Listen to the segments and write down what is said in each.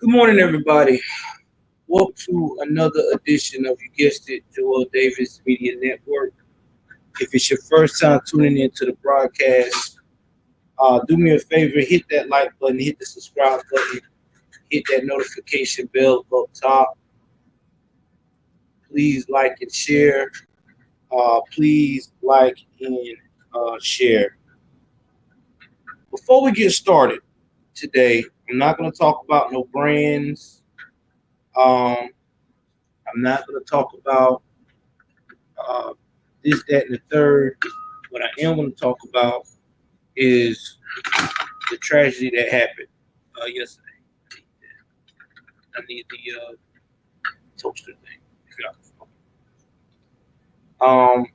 Good morning, everybody. Welcome to another edition of, you guessed it, Joel Davis Media Network. If it's your first time tuning into the broadcast, do me a favor, hit that like button, hit the subscribe button, hit that notification bell up top. Please like and share. Please like and share. Before we get started today, I'm not going to talk about no brands. I'm not going to talk about this, that, and the third. What I am going to talk about is the tragedy that happened yesterday. I need the toaster thing. Y'all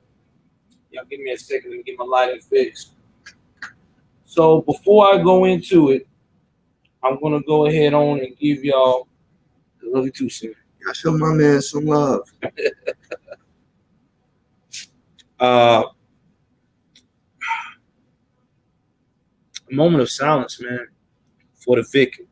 give me a second to get my lighting fixed. So before I go into it, I'm going to go ahead on and give y'all, I love you too, sir. I show my man some love. A moment of silence, man, for the victim.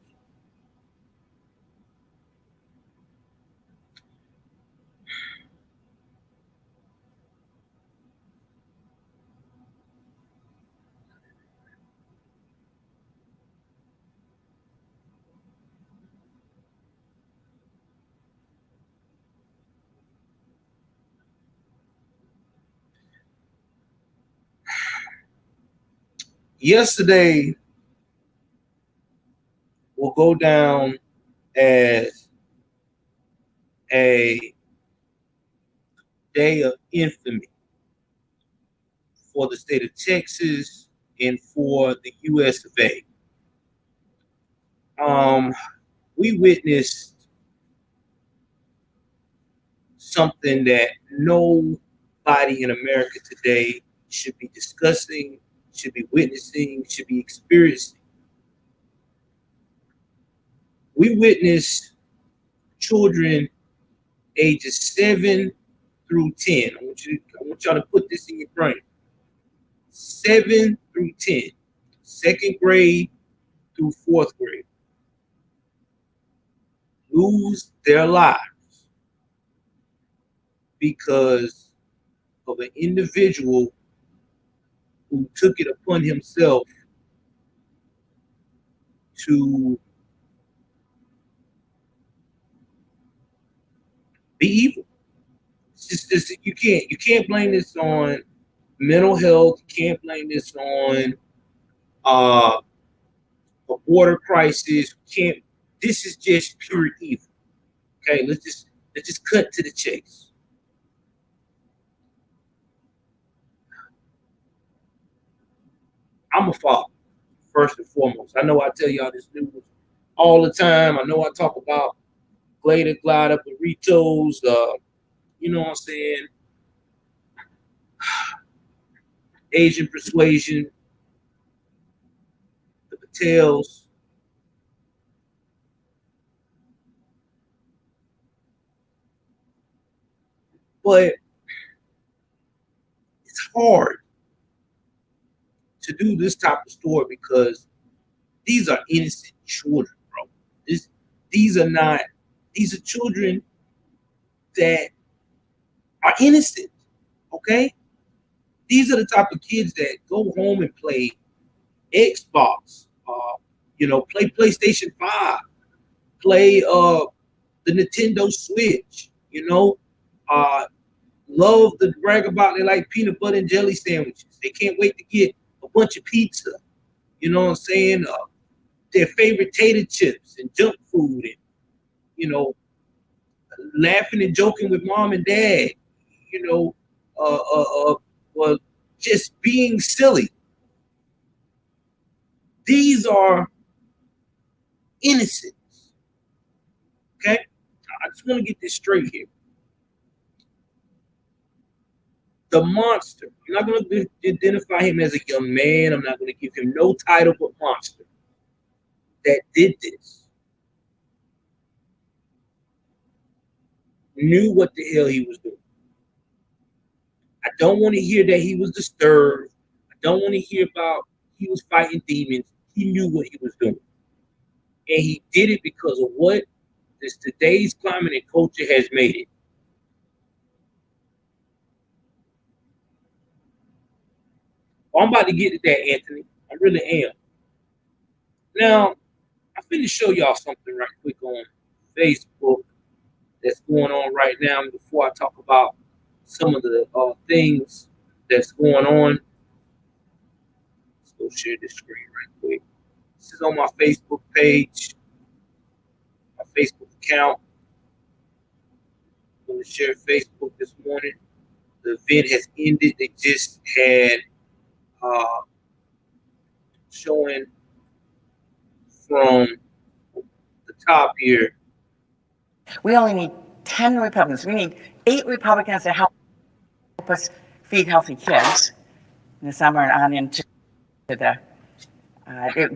Yesterday will go down as a day of infamy for the state of Texas and for the U.S. of A. We witnessed something that nobody in America today should be discussing, should be witnessing, should be experiencing. We witnessed children ages 7 through 10. I want y'all to put this in your brain. 7 through 10, second grade through fourth grade, lose their lives because of an individual who took it upon himself to be evil. It's just you can't blame this on mental health. You can't blame this on a border crisis. You can't. This is just pure evil. Okay, let's just cut to the chase. I'm a father, first and foremost. I know I tell y'all this news all the time. I know I talk about Glader, Glide Up, and Ritos. You know what I'm saying? Asian persuasion, the Patels. But it's hard to do this type of story because these are innocent children, bro. These are children that are innocent, okay? These are the type of kids that go home and play Xbox, play PlayStation 5, play the Nintendo Switch, love to brag about they like peanut butter and jelly sandwiches. They can't wait to get a bunch of pizza, you know what I'm saying? Their favorite tater chips and junk food and, laughing and joking with mom and dad, well, just being silly. These are innocents. Okay? I just want to get this straight here. The monster, I'm not going to identify him as a young man. I'm not going to give him no title but monster that did this. Knew what the hell he was doing. I don't want to hear that he was disturbed. I don't want to hear about he was fighting demons. He knew what he was doing. And he did it because of what this today's climate and culture has made it. Well, I'm about to get to that, Anthony. I really am. Now, I'm finna show y'all something right quick on Facebook that's going on right now. Before I talk about some of the things that's going on, let's go share this screen right quick. This is on my Facebook page, my Facebook account. I'm going to share Facebook this morning. The event has ended. They just had uh, showing from the top here. We only need 10 Republicans. We need 8 Republicans to help us feed healthy kids in the summer and on into the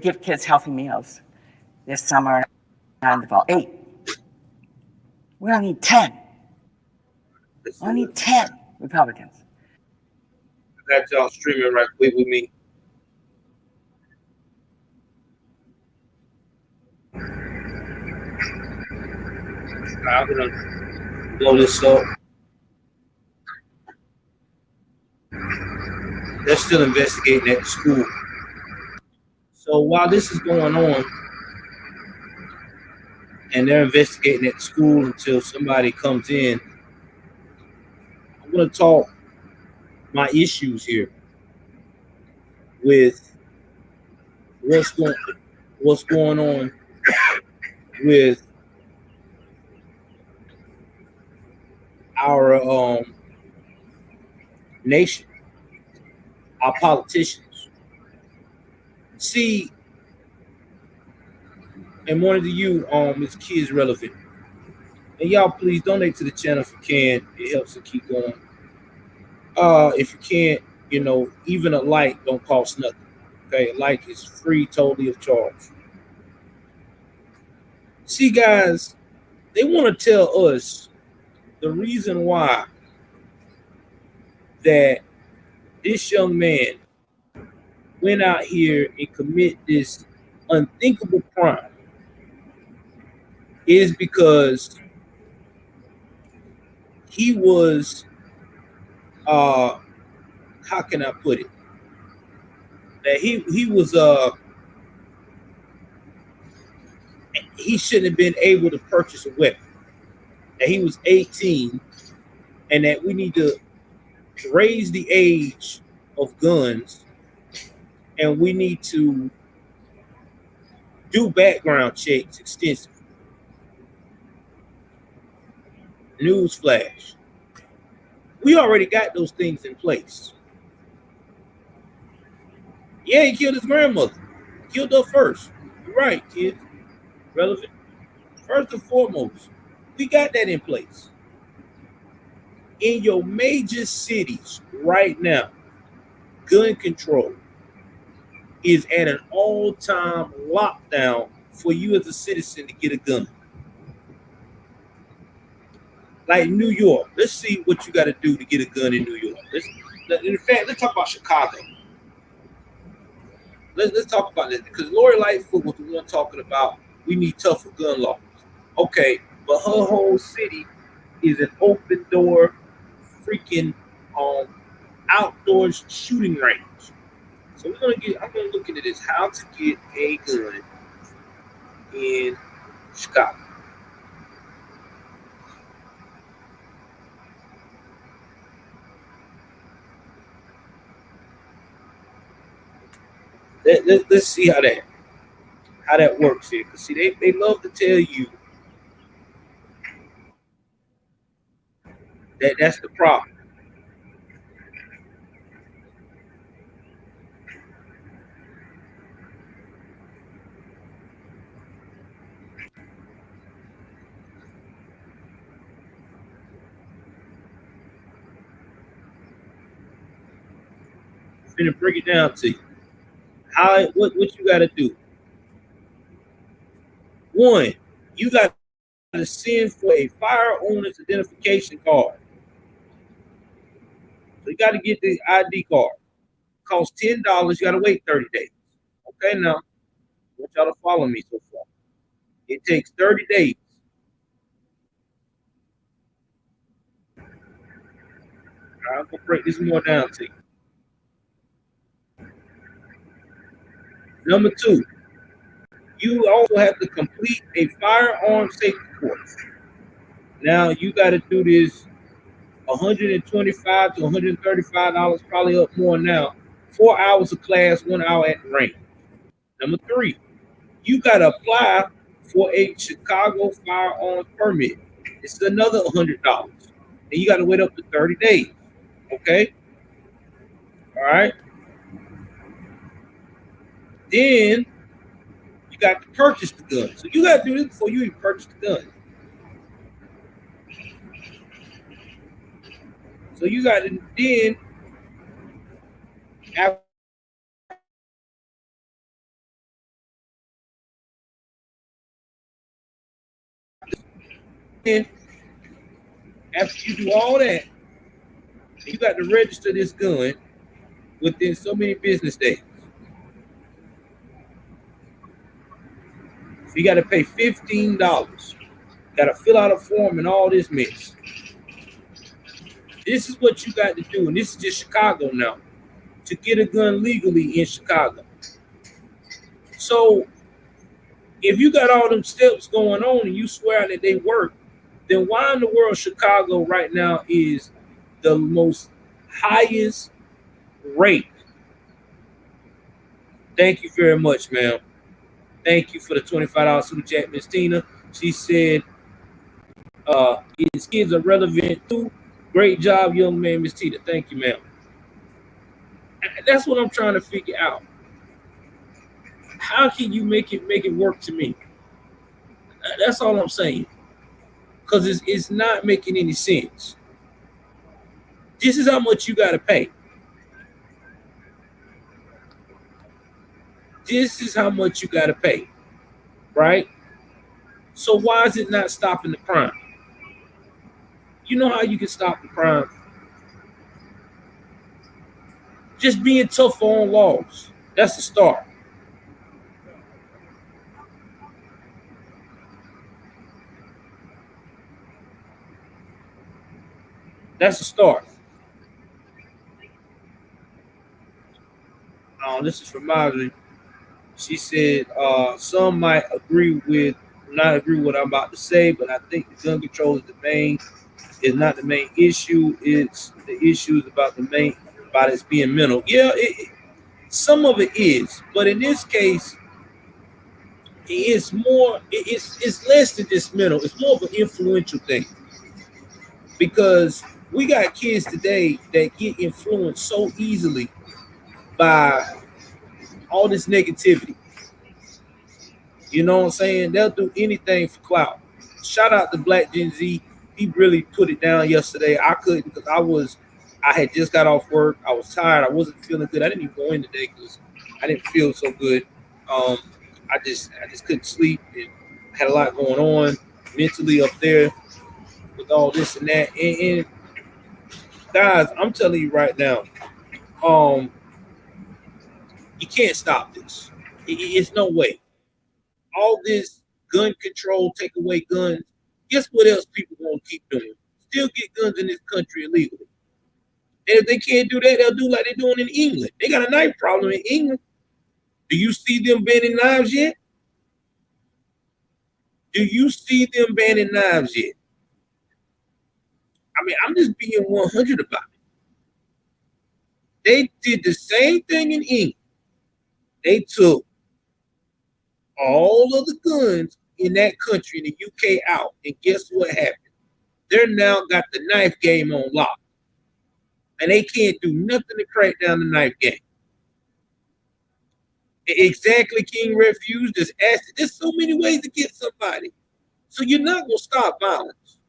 give kids healthy meals this summer and the fall. 8. We only need 10. We only need 10 Republicans. I got y'all streaming right quick with me. I'm gonna blow this up. They're still investigating at the school. So while this is going on, and they're investigating at the school until somebody comes in, I'm gonna talk my issues here with what's going on with our nation, our politicians. See, and one of you is Kids Relevant. And y'all please donate to the channel if you can. It helps to keep going. If you can't, even a like don't cost nothing. Okay, a like is free, totally of charge. See, guys, they want to tell us the reason why that this young man went out here and commit this unthinkable crime is because he was how can I put it? That he was he shouldn't have been able to purchase a weapon. That he was 18 and that we need to raise the age of guns and we need to do background checks extensively. Newsflash. We already got those things in place. Yeah, he killed his grandmother. Killed her first. You're right, kids. Relevant. First and foremost, we got that in place. In your major cities right now, gun control is at an all-time lockdown for you as a citizen to get a gun. Like New York, let's see what you got to do to get a gun in New York. In fact, let's talk about Chicago. Let's talk about this because Lori Lightfoot was the one talking about we need tougher gun laws. Okay, but her whole city is an open door, freaking outdoors shooting range. So I'm gonna look into this: how to get a gun in Chicago. Let's see how that works here. Cause see, they love to tell you that that's the problem. I'm gonna break it down to you. What you got to do? One, you got to send for a fire owner's identification card. So you got to get the ID card. It costs $10. You got to wait 30 days. Okay, now I want y'all to follow me so far. It takes 30 days. I'm gonna break this more down to you. Number two, you also have to complete a firearm safety course. Now you got to do this $125 to $135, probably up more now. 4 hours of class, 1 hour at the range. Number three, you got to apply for a Chicago firearms permit. It's another $100, and you got to wait up to 30 days. Okay, all right. Then you got to purchase the gun. So you got to do this before you even purchase the gun. So you got to then after you do all that, you got to register this gun within so many business days. So you got to pay $15. Got to fill out a form and all this mess. This is what you got to do, and this is just Chicago now, to get a gun legally in Chicago. So if you got all them steps going on and you swear that they work, then why in the world Chicago right now is the most highest rate? Thank you very much, ma'am. Thank you for the $25 super chat, Miss Tina. She said, his kids are relevant too. Great job, young man, Miss Tina. Thank you, ma'am. That's what I'm trying to figure out. How can you make it work to me? That's all I'm saying. Because it's not making any sense. This is how much you got to pay. This is how much you got to pay, right? So why is it not stopping the crime? You know how you can stop the crime? Just being tough on laws. That's the start. That's the start. This is from Marjorie. She said, some might not agree with what I'm about to say, but I think the gun control is not the main issue. It's the issue is about it's being mental. Yeah, some of it is, but in this case, it's more. It's less than just mental. It's more of an influential thing, because we got kids today that get influenced so easily by all this negativity. You know what I'm saying? They'll do anything for clout. Shout out to Black Gen Z. He really put it down yesterday. I couldn't, because I had just got off work. I was tired. I wasn't feeling good. I didn't even go in today because I didn't feel so good. I just couldn't sleep. And had a lot going on mentally up there with all this and that. And guys, I'm telling you right now, you can't stop this. It's no way. All this gun control, take away guns. Guess what else people gonna keep doing? Still get guns in this country illegally. And if they can't do that, they'll do like they're doing in England. They got a knife problem in England. Do you see them banning knives yet? Do you see them banning knives yet? I mean, I'm just being 100 about it. They did the same thing in England. They took all of the guns in that country, in the UK, out. And guess what happened? They're now got the knife game on lock. And they can't do nothing to crack down the knife game. Exactly, King Refuge. Just ask it. There's so many ways to get somebody. So you're not going to stop violence.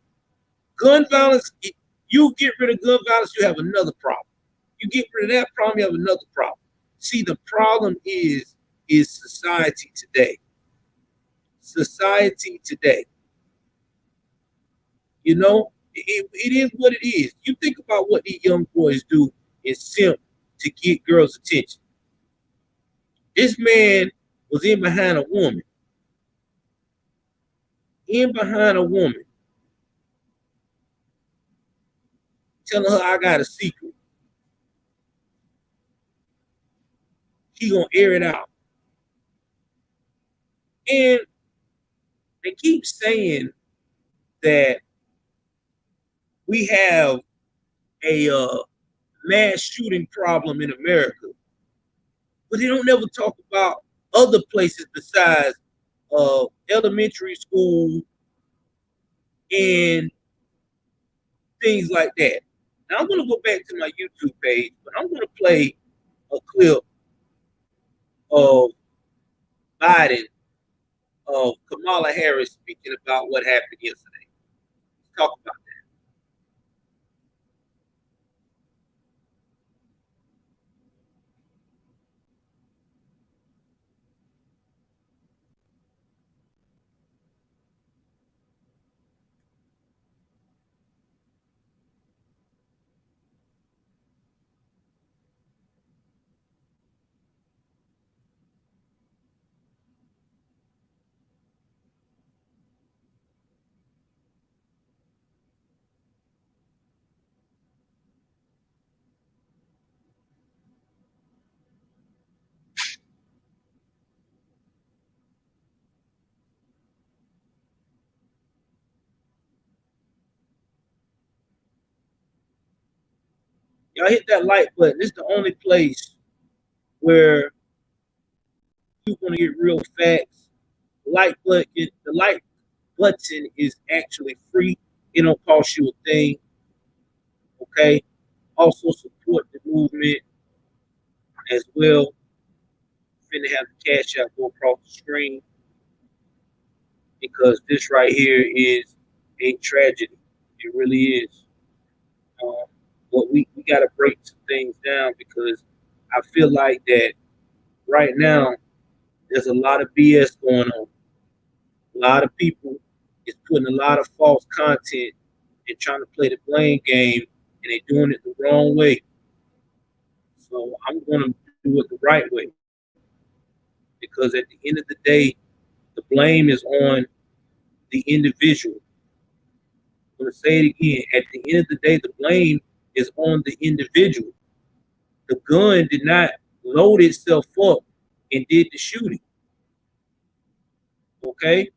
Gun violence, you get rid of gun violence, you have another problem. You get rid of that problem, you have another problem. See, the problem is society today. Society today. You know, it is what it is. You think about what these young boys do in simp to get girls' attention. This man was in behind a woman. in behind a woman, telling her I got a secret. She gonna air it out. And they keep saying that we have a mass shooting problem in America, but they don't never talk about other places besides elementary school and things like that. Now I'm gonna go back to my YouTube page, but I'm gonna play a clip of Biden, of Kamala Harris speaking about what happened yesterday. Let's talk about that. Y'all hit that like button. This is the only place where you're gonna get real facts. The like button is actually free. It don't cost you a thing. Okay. Also support the movement as well. Finna have the cash out go across the screen because this right here is a tragedy. It really is. Um, but we got to break some things down because I feel like that right now there's a lot of BS going on. A lot of people is putting a lot of false content and trying to play the blame game, and they're doing it the wrong way. So I'm going to do it the right way because at the end of the day, the blame is on the individual. I'm going to say it again. At the end of the day, the blame is on the individual. The gun did not load itself up and did the shooting. Okay?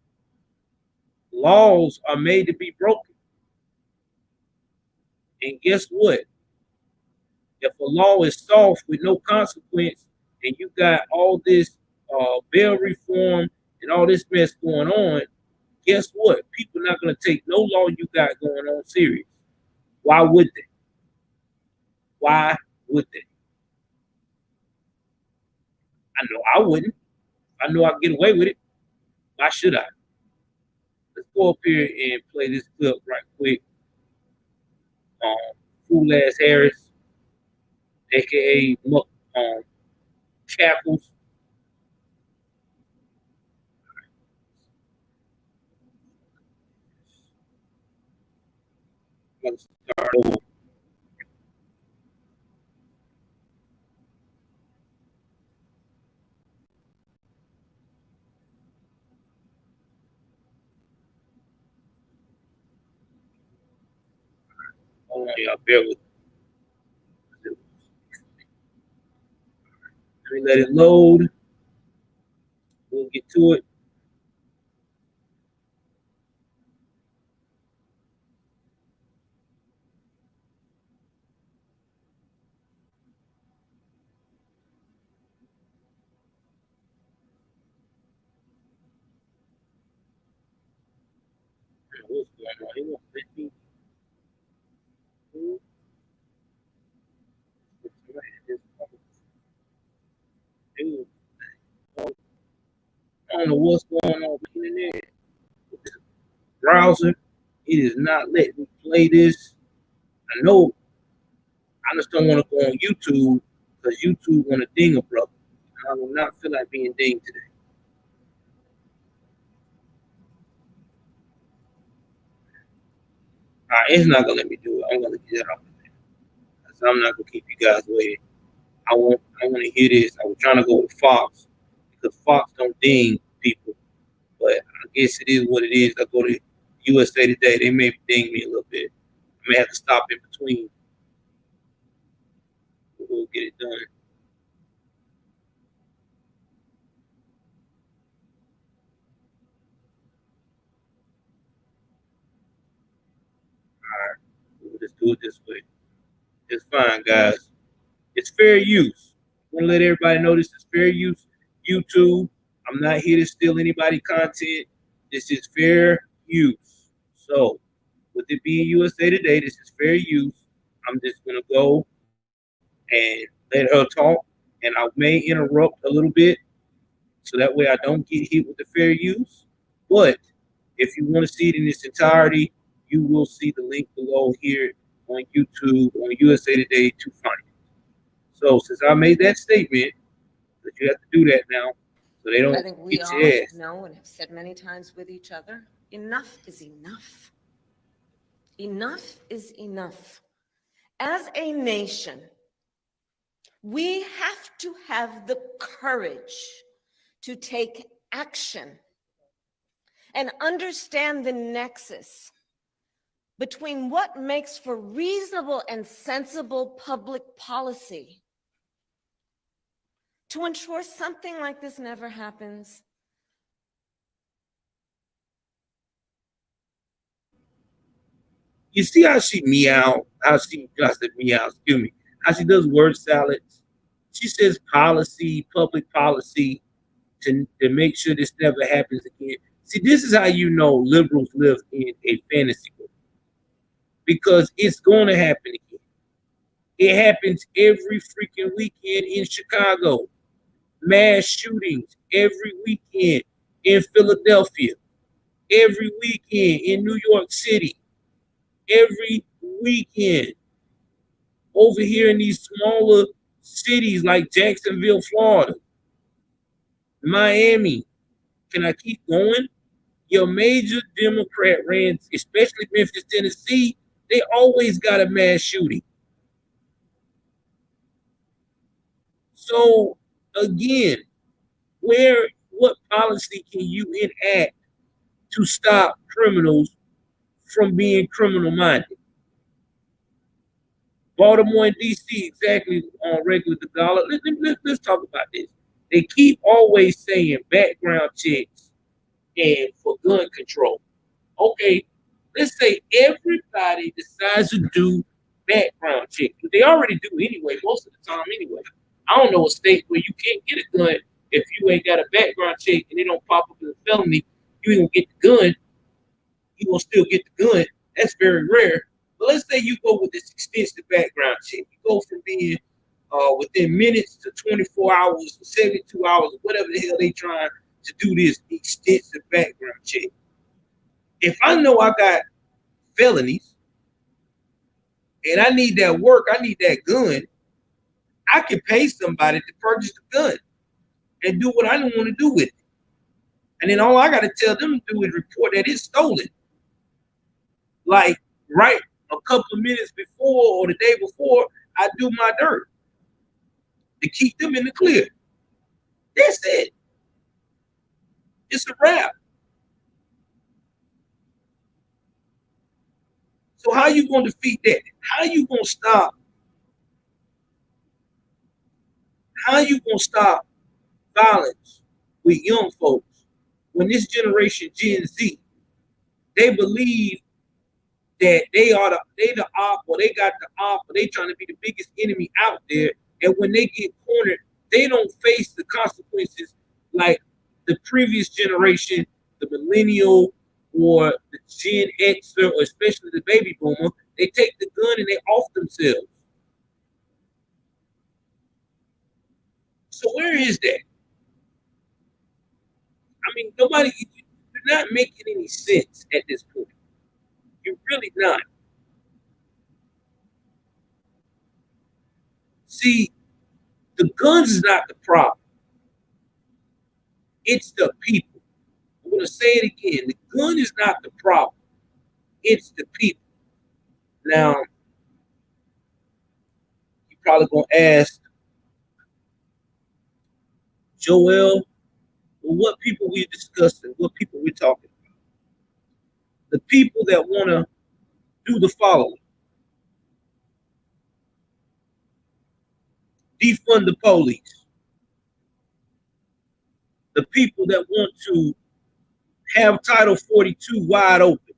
Laws are made to be broken. And guess what? If a law is soft with no consequence and you got all this bail reform and all this mess going on, guess what? People are not going to take no law you got going on serious. Why would they? Why would they? I know I wouldn't. I know I can get away with it. Why should I? Let's go up here and play this clip right quick. Fool ass Harris, aka Cackles. Let's start over. Hold on, y'all, bear with me. Let me let it load. We'll get to it. What's going on? He won't let me do dude. I don't know what's going on with the internet. This browser, it is not letting me play this. I know I just don't want to go on YouTube because YouTube want to ding a brother. I do not feel like being dinged today. All right, it's not gonna let me do it. I'm gonna get it off. So I'm not gonna keep you guys waiting. I want to hear this. I was trying to go with Fox because Fox don't ding people. But I guess it is what it is. I go to USA Today. They may ding me a little bit. I may have to stop in between. But we'll get it done. We'll just do it this way. It's fine, guys. It's fair use. I want to let everybody know this is fair use. YouTube, I'm not here to steal anybody content. This is fair use. So, with it being USA Today, this is fair use. I'm just going to go and let her talk, and I may interrupt a little bit so that way I don't get hit with the fair use. But if you want to see it in its entirety, you will see the link below here on YouTube, on USA Today to find it. So since I made that statement, that you have to do that now, so they I don't think we get all your ass. know and have said many times with each other, enough is enough. Enough is enough. As a nation, we have to have the courage to take action and understand the nexus between what makes for reasonable and sensible public policy to ensure something like this never happens. You see how she meow, excuse me, how she does word salads. She says policy, public policy, to make sure this never happens again. See, this is how you know liberals live in a fantasy world, because it's going to happen again. It happens every freaking weekend in Chicago. Mass shootings every weekend in Philadelphia, every weekend in New York City, every weekend over here in these smaller cities like Jacksonville, Florida, Miami. Can I keep going? Your major Democrat rants, especially Memphis, Tennessee, they always got a mass shooting. So again, what policy can you enact to stop criminals from being criminal minded? Baltimore and DC exactly on regular the dollar. Let's talk about this. They keep always saying background checks and for gun control. Okay, let's say everybody decides to do background checks, but they already do anyway, most of the time anyway. I don't know a state where you can't get a gun if you ain't got a background check and they don't pop up as a felony. You ain't gonna get the gun. You gonna still get the gun. That's very rare. But let's say you go with this extensive background check. You go from being within minutes to 24 hours, 72 hours, whatever the hell they trying to do this extensive background check. If I know I got felonies and I need that work, I need that gun, I can pay somebody to purchase the gun and do what I don't want to do with it. And then all I got to tell them to do is report that it's stolen. Like right a couple of minutes before or the day before I do my dirt to keep them in the clear. That's it. It's a wrap. So how you going to defeat that? How you going to stop? How you going to stop violence with young folks when this generation Gen Z, they believe that they the op, or they got the op, or they trying to be the biggest enemy out there, and when they get cornered, they don't face the consequences like the previous generation, the millennial or the Gen Xer, or especially the baby boomer. They take the gun and they off themselves. So where is that? I mean, nobody, you're not making any sense at this point. You're really not. See, the guns is not the problem. It's the people. I'm going to say it again. The gun is not the problem. It's the people. Now, you're probably going to ask, Joel, what people we're discussing, what people we're talking about. The people that want to do the following: defund the police. The people that want to have Title 42 wide open.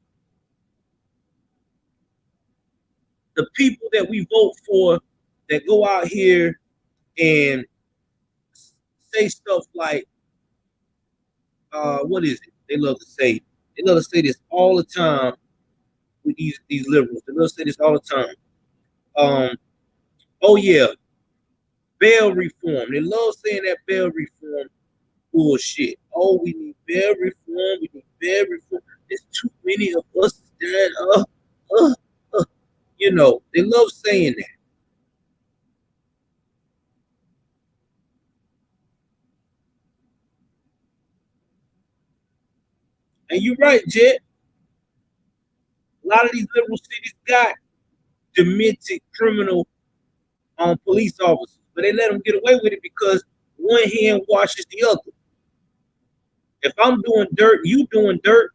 The people that we vote for that go out here and say stuff like, what is it? They love to say this all the time with these liberals. They love to say this all the time. Oh yeah, bail reform. They love saying that bail reform bullshit. Oh, we need bail reform. We need bail reform. There's too many of us dying. You know, they love saying that. And you're right, Jet. A lot of these liberal cities got demented criminal police officers, but they let them get away with it because one hand washes the other. If I'm doing dirt, you doing dirt,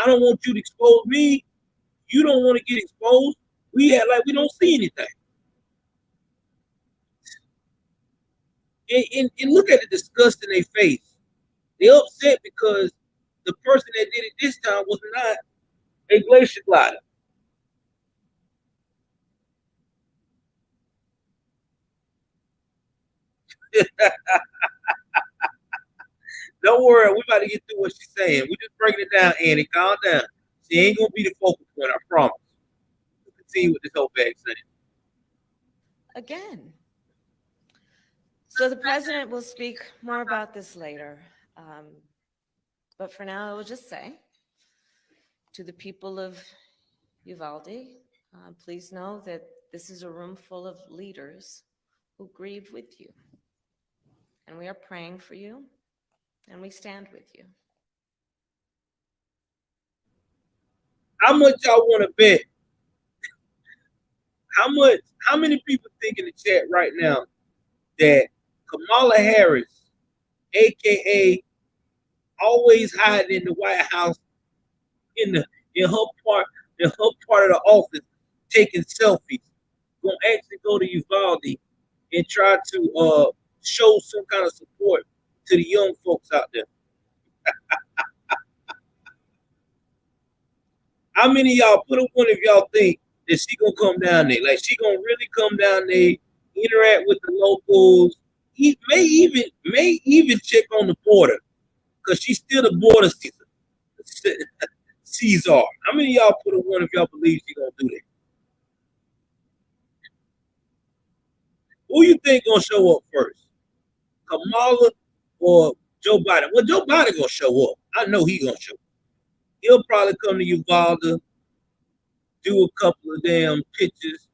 I don't want you to expose me. You don't want to get exposed. We act like we don't see anything. And look at the disgust in their face. They're upset because the person that did it this time was not a glacier glider. Don't worry, we about to get through what she's saying. We just breaking it down, Annie. Calm down. She ain't gonna be the focal point, I promise. We'll continue with this whole bag saying. Again. So the president will speak more about this later. But for now, I will just say to the people of Uvalde, please know that this is a room full of leaders who grieve with you. And we are praying for you, and we stand with you. How much y'all want to bet? How many people think in the chat right now that Kamala Harris, aka always hiding in the White House in her part of the office taking selfies, gonna actually go to Uvalde and try to show some kind of support to the young folks out there? How many of y'all, put up one if y'all think that she gonna come down there? Like she gonna really come down there, interact with the locals, may even check on the border, because she's still the border Caesar. How many of y'all put up one if y'all believe she gonna do that? Who you think gonna show up first? Kamala or Joe Biden? Well, Joe Biden gonna show up. I know he gonna show up. He'll probably come to Uvalde, do a couple of damn pictures,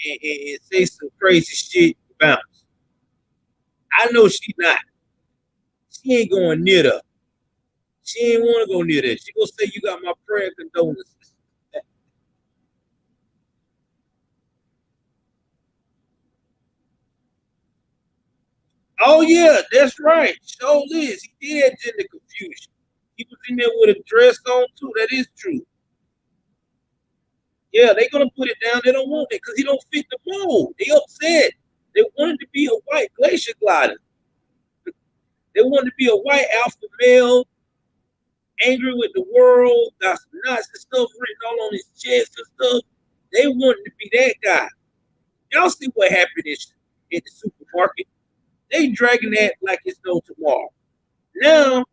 and say some crazy shit, bounce. I know she not. She ain't going near there. She ain't want to go near there. She gonna say, "You got my prayer and condolences." Oh yeah, that's right. Show Liz. He did have gender confusion. He was in there with a dress on too. That is true. Yeah, they gonna put it down. They don't want it because he don't fit the mold. They upset. They wanted to be a white glacier glider. They wanted to be a white alpha male, angry with the world, got some Nazi stuff written all on his chest and stuff. They wanted to be that guy. Y'all see what happened in the supermarket? They dragging that like it's no tomorrow. Now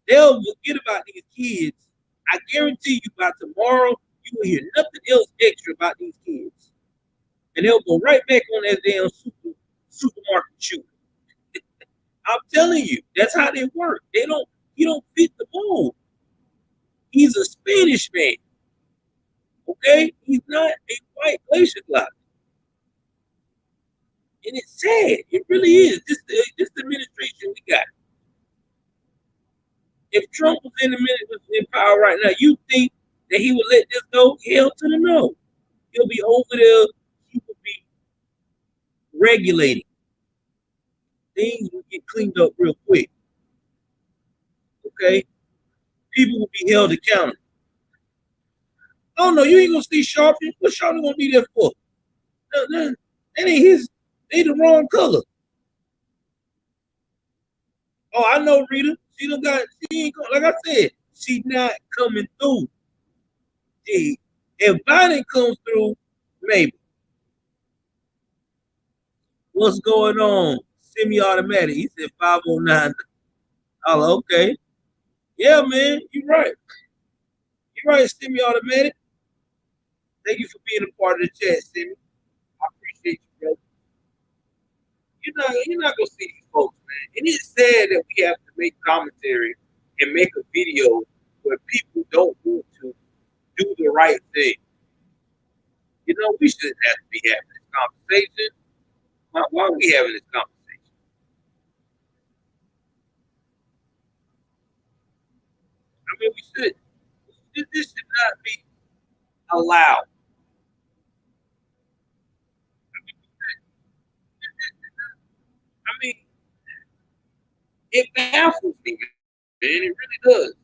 they'll forget about these kids. I guarantee you by tomorrow, you will hear nothing else extra about these kids. And they'll go right back on that damn supermarket shooting. I'm telling you, that's how they work. He don't fit the mold. He's a Spanish man. Okay? He's not a white glacier glider. And it's sad. It really is. This administration we got. If Trump was in power right now, you think that he would let this go? Hell to the no. He'll be over there. He will be regulating. things will get cleaned up real quick. Okay, people will be held accountable. Oh no, you ain't gonna see Sharpie. What Sharpie gonna be there for? That ain't his. They the wrong color. Oh, I know Rita. She don't got. She ain't like I said. She not coming through. If Biden comes through, maybe. What's going on? Semi-automatic. He said 509. Oh, okay. Yeah, man. You're right. You're right, semi-automatic. Thank you for being a part of the chat, Semi. I appreciate you, brother. You're not gonna see these folks, man. And it's sad that we have to make commentary and make a video where people don't want to do the right thing. We shouldn't have to be having this conversation. Why are we having this conversation? I mean, we should. This should not be allowed. I mean, it baffles me, man. It really does.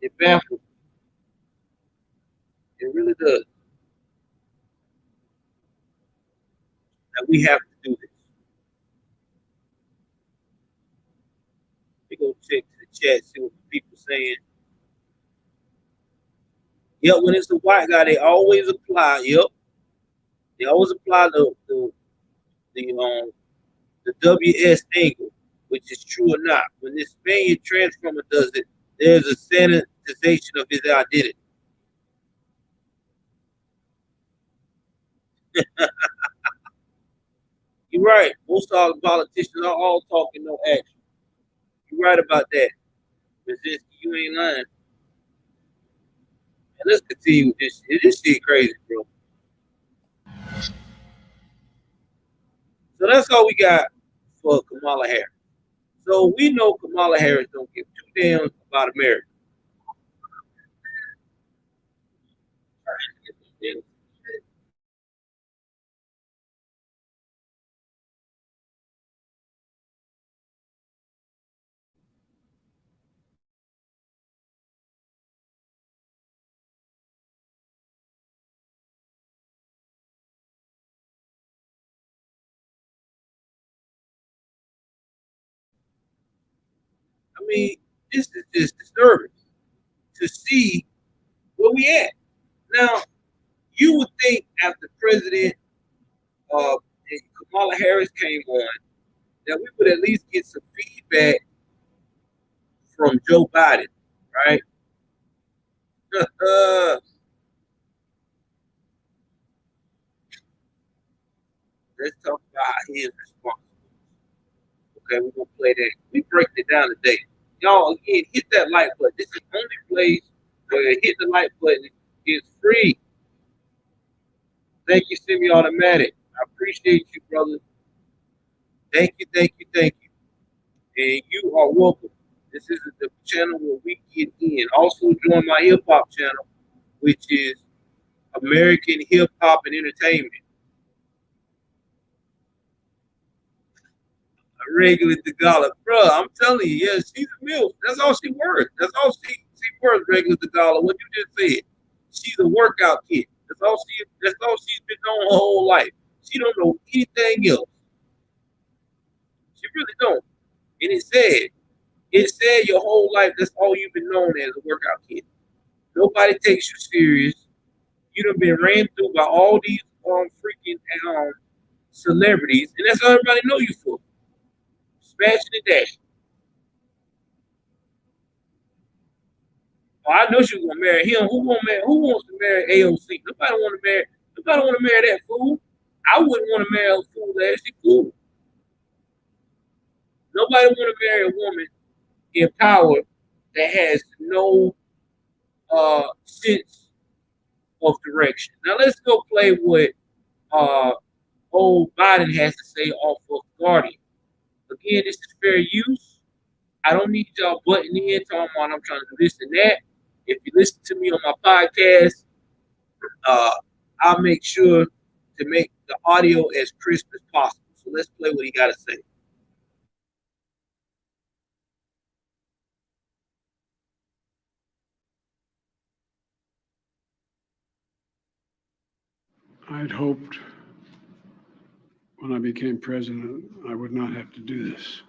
It baffles me. It really does. That we have to do this. We go check the chat, see what the people saying. Yep, when it's the white guy, they always apply. Yep, they always apply the WS angle, which is true or not. When this Spaniard transformer does it, there's a sanitization of his identity. You're right. Most of our politicians are all talking, no action. You're right about that. Brzezinski, you ain't lying. And let's continue with this shit. This shit crazy, bro. So that's all we got for Kamala Harris. So we know Kamala Harris don't give two damns about America. I mean, this is just disturbing to see where we at. Now, you would think after President uh, Kamala Harris came on that we would at least get some feedback from Joe Biden, right? Let's talk about how he is responsible. Okay, we're gonna play that. We breaking it down today. Y'all again, hit that like button. This is the only place where hit the like button is free. Thank you, semi-automatic. I appreciate you, brother. Thank you, thank you, thank you. And you are welcome. This is the channel where we get in. Also join my hip hop channel, which is American Hip Hop and Entertainment. A regular Tagala. Bruh, I'm telling you, yeah, she's a MILF. That's all she worth. That's all she worth, regular Tagala. What you just said. She's a workout kid. That's all she's been doing her whole life. She don't know anything else. She really don't. And it said your whole life that's all you've been known as a workout kid. Nobody takes you serious. You done been ran through by all these freaking celebrities, and that's all everybody know you for. Smashing and dashing. Oh, I know she was gonna marry him. Who wants to marry AOC? Nobody want to marry that fool. I wouldn't want to marry a fool that she cool. Nobody want to marry a woman in power that has no sense of direction. Now let's go play what old Biden has to say off of Guardian. Again, this is fair use. I don't need y'all butting in talking about I'm trying to do this and that. If you listen to me on my podcast, I'll make sure to make the audio as crisp as possible. So let's play what he got to say. I'd hoped when I became president, I would not have to do this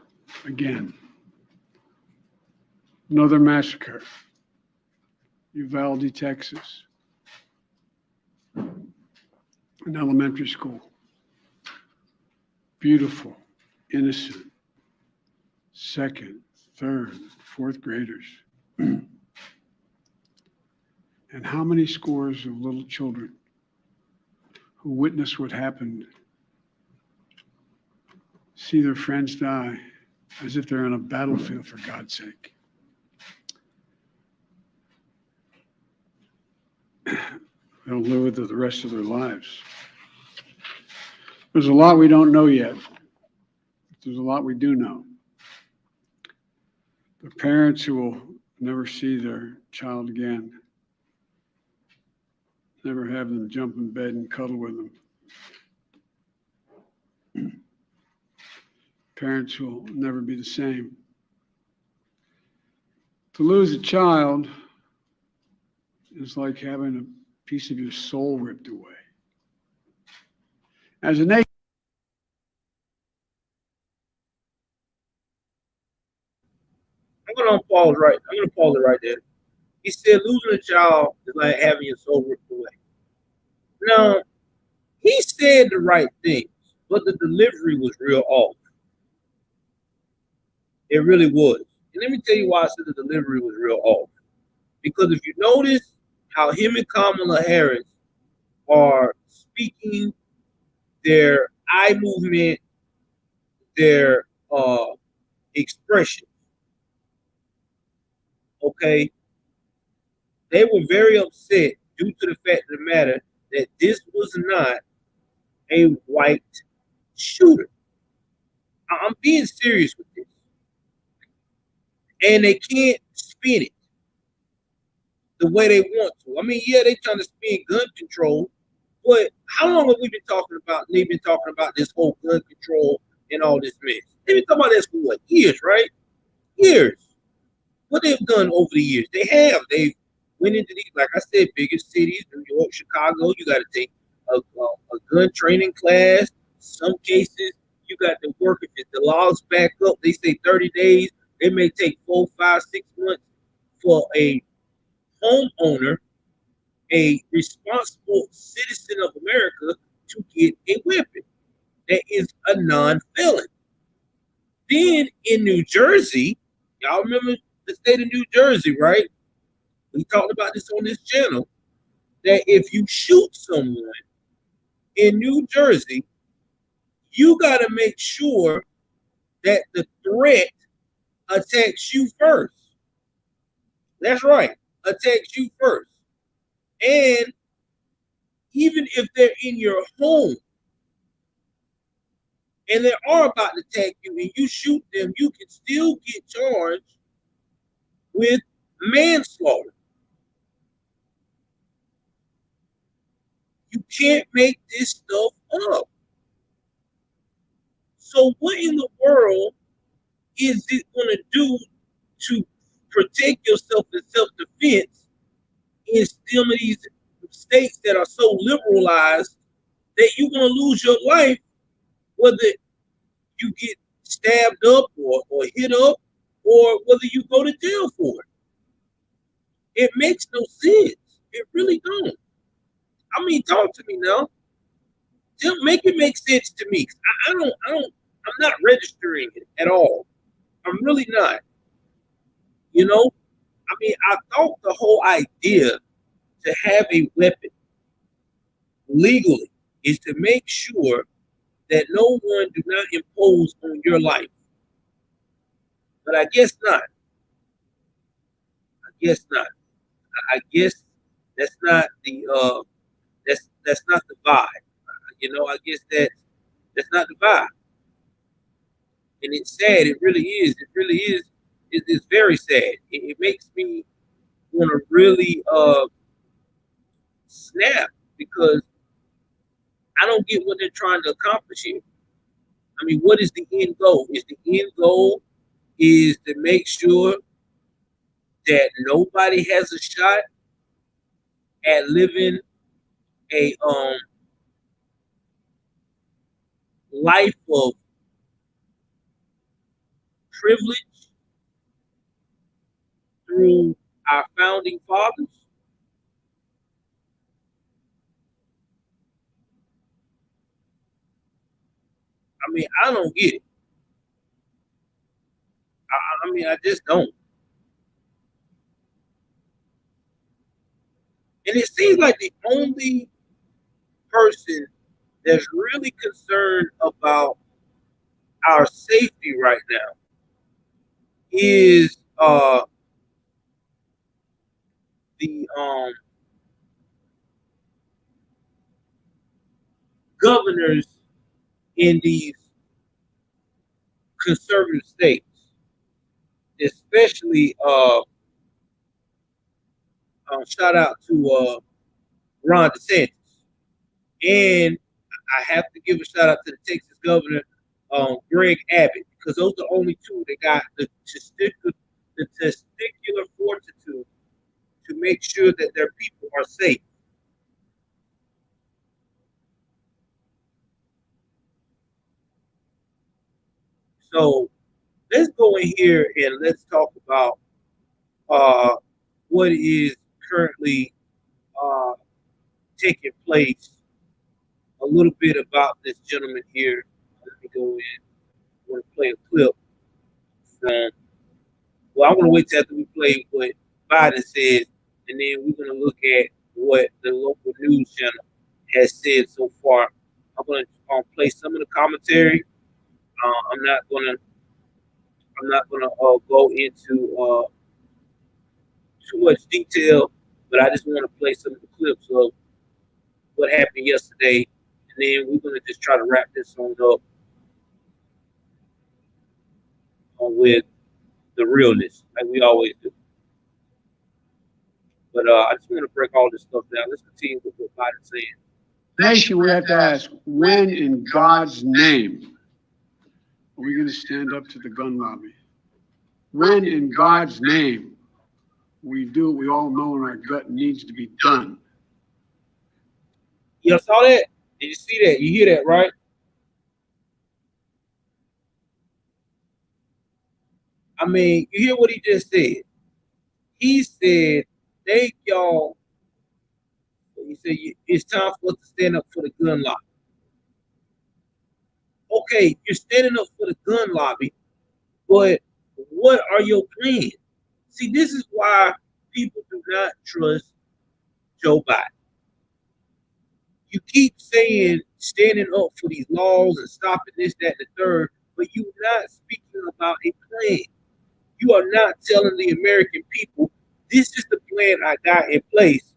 again. Another massacre, Uvalde, Texas, an elementary school. Beautiful, innocent, second, third, fourth graders. And how many scores of little children who witness what happened see their friends die as if they're on a battlefield, for God's sake. They'll live with it the rest of their lives. There's a lot we don't know yet. There's a lot we do know. The parents who will never see their child again, never have them jump in bed and cuddle with them. Parents will never be the same. To lose a child is like having a piece of your soul ripped away. As a nation, I'm gonna pause it right there. He said losing a child is like having your soul ripped away. Now, he said the right things, but the delivery was real off. It really was. And let me tell you why I said the delivery was real off. Because if you notice how him and Kamala Harris are speaking, their eye movement, their expression, okay, they were very upset due to the fact of the matter that this was not a white shooter. I'm being serious with this. And they can't spin it the way they want to. I mean, yeah, they trying to spin gun control, but how long have we been talking about? They've been talking about this whole gun control and all this mess. They've been talking about this for what, years, right? Years. What they've done over the years, they've went into these, like I said, biggest cities, New York, Chicago. You got to take a gun training class. Some cases, you got to work. If the laws back up, they say 30 days. They may take 4, 5, 6 months for a homeowner, a responsible citizen of America, to get a weapon that is a non-felon. Then in New Jersey, y'all remember the state of New Jersey, right? We talked about this on this channel, that if you shoot someone in New Jersey, you got to make sure that the threat attacks you first. That's right, attacks you first. And even if they're in your home and they are about to attack you and you shoot them, you can still get charged with manslaughter. You can't make this stuff up. So what in the world is it going to do to protect yourself in self-defense in still in these states that are so liberalized that you're going to lose your life, whether you get stabbed up or hit up, or whether you go to jail for it? It makes no sense. It really don't. I mean, talk to me now. Make it make sense to me. I'm not registering it at all. I'm really not. You know, I mean, I thought the whole idea to have a weapon legally is to make sure that no one do not impose on your life. But I guess not. I guess not. I guess that's not the that's not the vibe. You know, I guess that's not the vibe. And it's sad. It really is. It really is. It's very sad. It makes me want to really snap, because I don't get what they're trying to accomplish here. I mean, what is the end goal? Is the end goal is to make sure that nobody has a shot at living a life of privilege through our founding fathers? I mean, I don't get it. I mean, I just don't. And it seems like the only person that's really concerned about our safety right now is the governors in these conservative states, especially shout out to Ron DeSantis, and I have to give a shout out to the Texas governor, Greg Abbott, because those are the only two that got the testicular fortitude to make sure that their people are safe. So let's go in here and let's talk about uh, what is currently uh, taking place. A little bit about this gentleman here. Let me go in. I want to play a clip from. Well, I'm going to wait till after we play what Biden says, and then we're going to look at what the local news channel has said so far. I'm going to play some of the commentary. I'm not going to. I'm not going to go into too much detail, but I just want to play some of the clips of what happened yesterday, and then we're going to just try to wrap this on up with the realness, like we always do. But I just want to break all this stuff down. Let's continue with what Biden's saying. Nation, we have to ask, when in God's name are we going to stand up to the gun lobby? When in God's name we do what we all know in our gut needs to be done? Y'all saw that? Did you see that? You hear that, right? I mean, you hear what he just said. He said, thank y'all. He said, it's time for us to stand up for the gun lobby. Okay, you're standing up for the gun lobby, but what are your plans? See, this is why people do not trust Joe Biden. You keep saying standing up for these laws and stopping this, that, and the third, but you're not speaking about a plan. You are not telling the American people, this is the plan I got in place,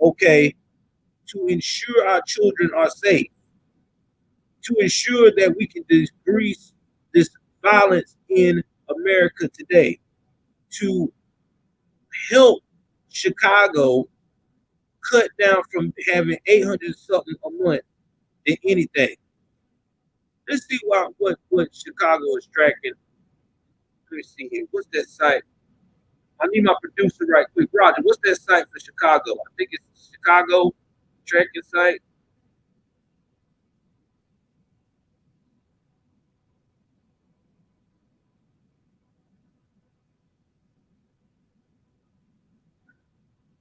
okay, to ensure our children are safe, to ensure that we can decrease this violence in America today, to help Chicago cut down from having 800 something a month than anything. Let's see what Chicago is tracking. Let me see here. What's that site? I need my producer right quick. Roger, what's that site for Chicago? I think it's Chicago tracking site.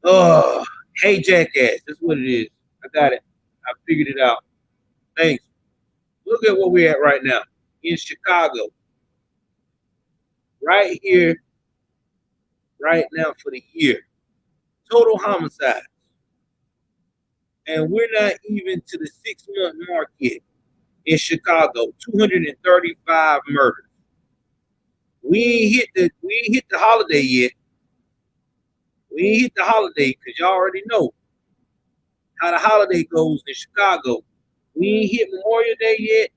Oh, hey Jackass. That's what it is. I got it. I figured it out. Thanks. Look at where we're at right now in Chicago. Right here, right now for the year. Total homicides. And we're not even to the 6-month mark yet in Chicago. 235 murders. We ain't hit the holiday yet. We ain't hit the holiday because y'all already know how the holiday goes in Chicago. We ain't hit Memorial Day yet,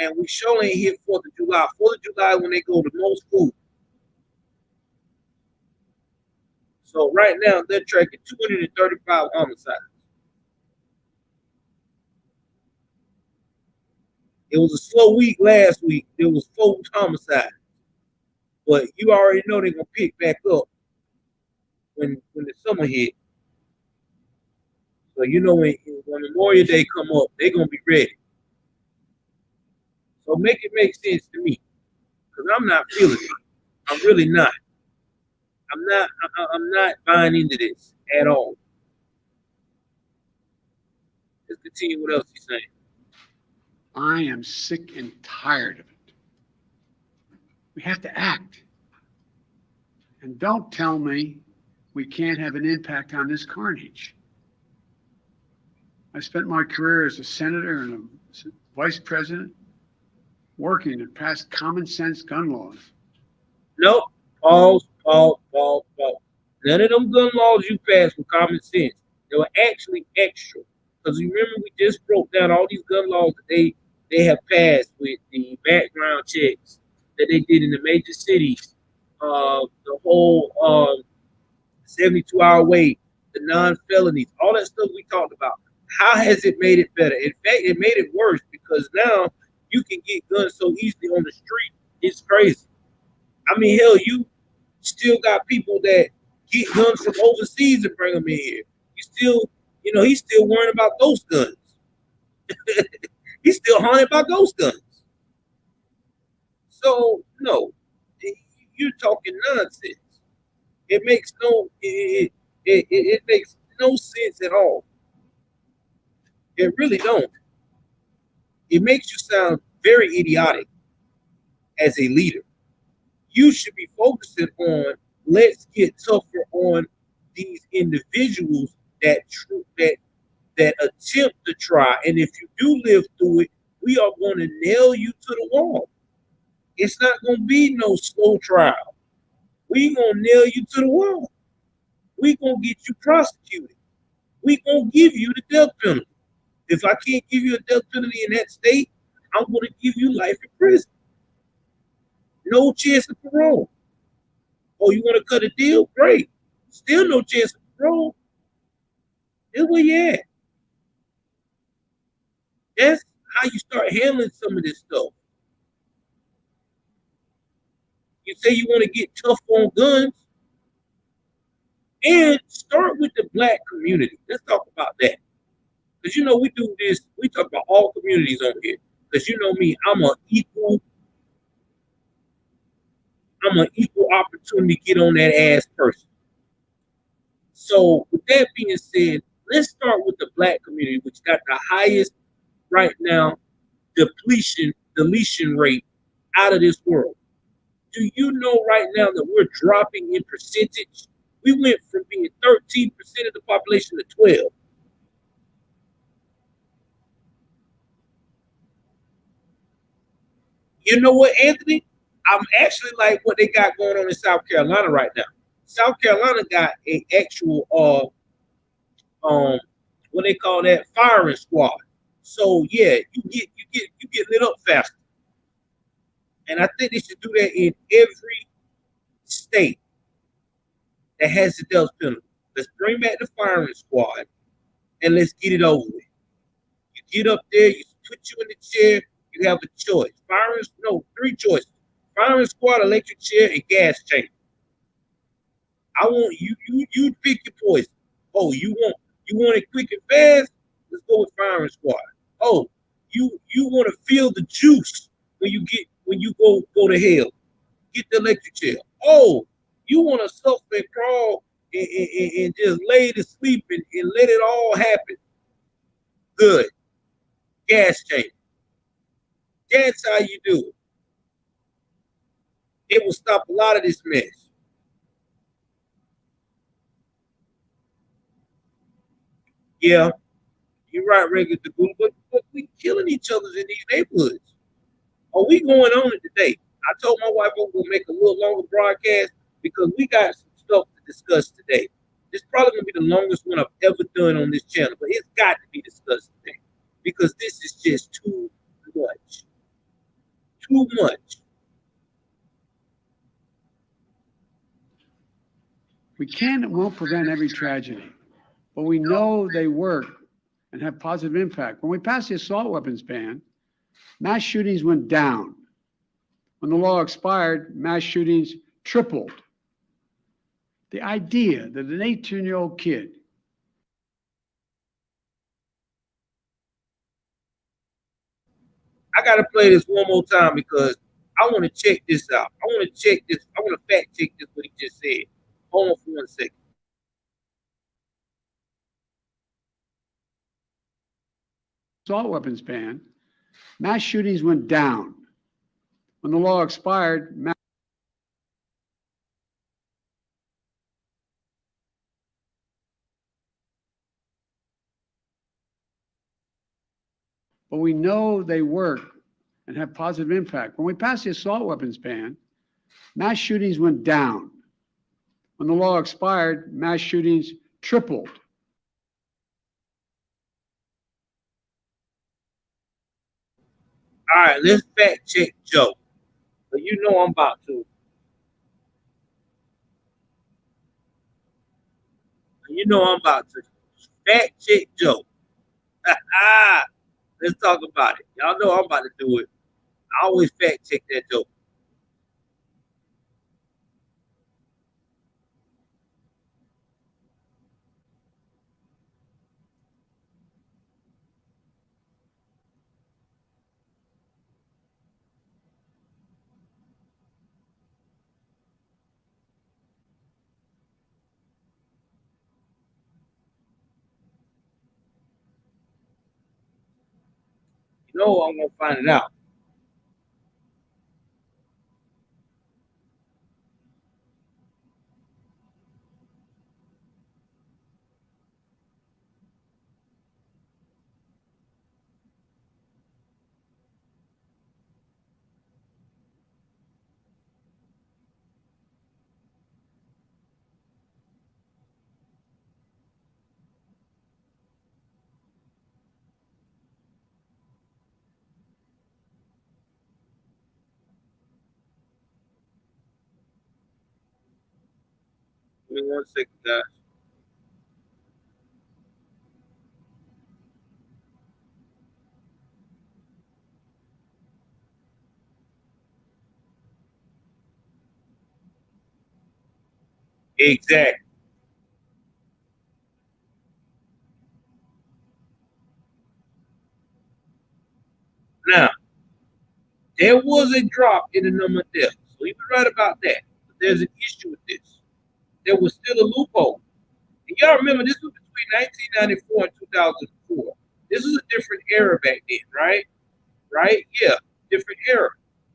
and we sure ain't hit 4th of July. 4th of July when they go to most school. So right now they're tracking 235 homicides. It was a slow week last week. There was 4 homicides. But you already know they're gonna pick back up when the summer hit. So you know when Memorial Day come up, they're gonna be ready. So make it make sense to me. Because I'm not feeling it. I'm really not. I'm not buying into this at all. Let's continue. What else he's saying? I am sick and tired of it. We have to act. And don't tell me we can't have an impact on this carnage. I spent my career as a senator and a vice president working to pass common sense gun laws. Nope. Pause. None of them gun laws you passed were common sense. They were actually extra. Because you remember we just broke down all these gun laws that they have passed with the background checks that they did in the major cities. The whole 72-hour wait, the non-felonies, all that stuff we talked about. How has it made it better? In fact, it made it worse because now you can get guns so easily on the street. It's crazy. I mean, hell, you still got people that get guns from overseas and bring them in here. You still, he's still worrying about ghost guns. He's still haunted by ghost guns. So, no, you're talking nonsense. It makes it makes no sense at all. It really don't. It makes you sound very idiotic as a leader. You should be focusing on let's get tougher on these individuals that attempt to try. And if you do live through it, we are going to nail you to the wall. It's not going to be no slow trial. We going to nail you to the wall. We going to get you prosecuted. We going to give you the death penalty. If I can't give you a death penalty in that state, I'm going to give you life in prison. No chance of parole. Oh, you want to cut a deal? Great. Still no chance of parole. That's where you at. That's how you start handling some of this stuff. You say you want to get tough on guns and start with the Black community. Let's talk about that. Because we do this, we talk about all communities on here. Because you know me, I'm an equal opportunity get on that ass person. So with that being said, let's start with the Black community, which got the highest right now deletion rate out of this world. Do you know right now that we're dropping in percentage? We went from being 13% of the population to 12%. You know what, Anthony? I'm actually like what they got going on in South Carolina right now. South Carolina got an actual what they call that, firing squad. So yeah, you get lit up faster. And I think they should do that in every state that has the death penalty. Let's bring back the firing squad and let's get it over with. You get up there, you put you in the chair, you have a choice. Three choices. Firing squad, electric chair, and gas chamber. I want you pick your poison. Oh, you want it quick and fast? Let's go with firing squad. Oh, you want to feel the juice when you go to hell. Get the electric chair. Oh, you want to suffer and crawl and just lay to sleep and let it all happen. Good. Gas chamber. That's how you do it. It will stop a lot of this mess. Yeah, you're right, regular Tagula, but we killing each other in these neighborhoods. Are we going on it today? I told my wife we're gonna make a little longer broadcast because we got some stuff to discuss today. This probably gonna be the longest one I've ever done on this channel, but it's got to be discussed today because this is just too much. Too much. We can and won't prevent every tragedy, but we know they work and have positive impact. When we passed the assault weapons ban, mass shootings went down. When the law expired, mass shootings tripled. The idea that an 18-year-old kid I gotta play this one more time because I want to check this out. I want to check this. I want to fact check this what he just said. Hold on for 1 second. assault weapons ban, mass shootings went down. When the law expired, but we know they work and have positive impact. When we passed the assault weapons ban, mass shootings went down. When the law expired, mass shootings tripled. All right, let's fact check Joe. But you know I'm about to. You know I'm about to fact check Joe. Let's talk about it. Y'all know I'm about to do it. I always fact check that Joe. You know I'm gonna find it out. Give me 1 second, guys. Exactly. Now, there was a drop in the number of deaths. So he was right about that. But there's an issue with this. There was still a loophole. And y'all remember this was between 1994 and 2004. This was a different era back then, right? Right? Yeah, different era.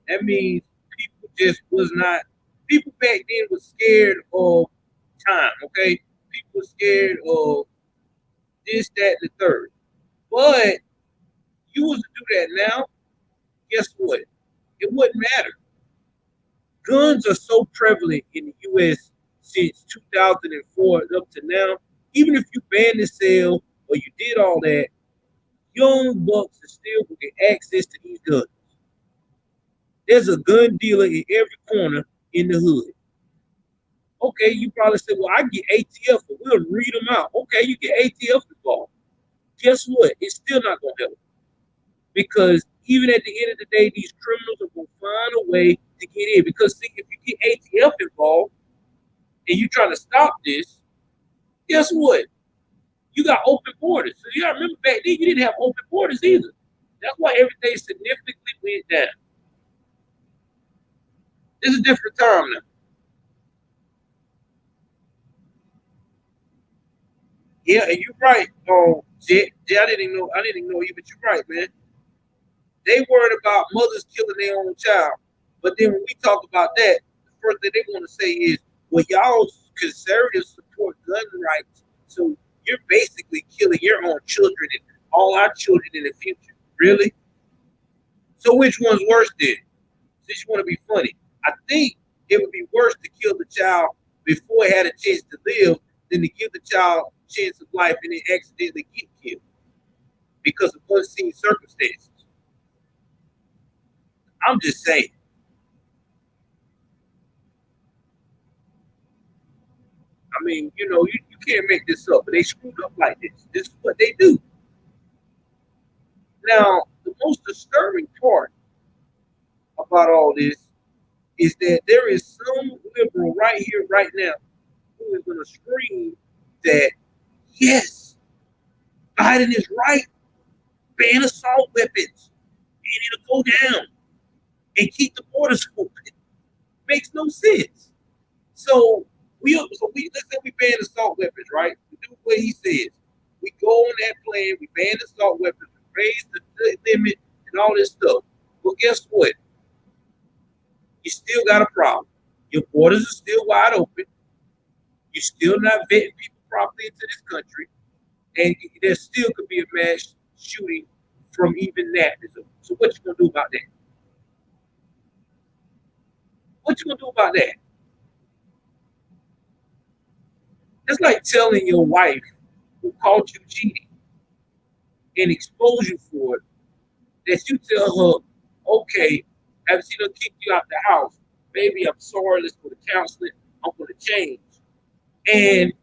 That means people just was not, people back then was scared of time, okay? People were scared of this, that, and the third. But you was to do that now, guess what? It wouldn't matter. Guns are so prevalent in the U.S. since 2004 up to now. Even if you ban the sale or you did all that, young bucks are still will get access to these guns. There's a gun dealer in every corner in the hood. Okay, you probably say, well, I get ATF, but we'll read them out. Okay, you get ATF involved. Guess what? It's still not going to help. Because even at the end of the day, these criminals are going to find a way to get in. Because see, if you get ATF involved and you're trying to stop this, guess what? You got open borders. So you got to remember back then, you didn't have open borders either. That's why everything significantly went down. It's a different time now. Yeah, and you're right. Jay, I didn't know you, but you're right, man. They worried about mothers killing their own child. But then when we talk about that, the first thing they want to say is, well, y'all conservatives support gun rights. So you're basically killing your own children and all our children in the future. Really? So which one's worse then? Since you want to be funny. I think it would be worse to kill the child before it had a chance to live than to give the child a chance of life and then accidentally get killed because of unseen circumstances. I'm just saying. I mean, you can't make this up, but they screwed up like this. This is what they do. Now, the most disturbing part about all this is that there is some liberal right here, right now, who is going to scream that, yes, Biden is right. Ban assault weapons. And it'll go down and keep the borders open. Makes no sense. So let's say we ban assault weapons, right? We do what he says. We go on that plan, we ban assault weapons, we raise the limit and all this stuff. Well, guess what? You still got a problem. Your borders are still wide open. You're still not vetting people properly into this country. And there still could be a mass shooting from even that. So what you gonna do about that? What you gonna do about that? It's like telling your wife who caught you cheating and expose you for it, that you tell her, okay, after she done kicked you out the house, baby, I'm sorry, let's go to counseling, I'm gonna change. And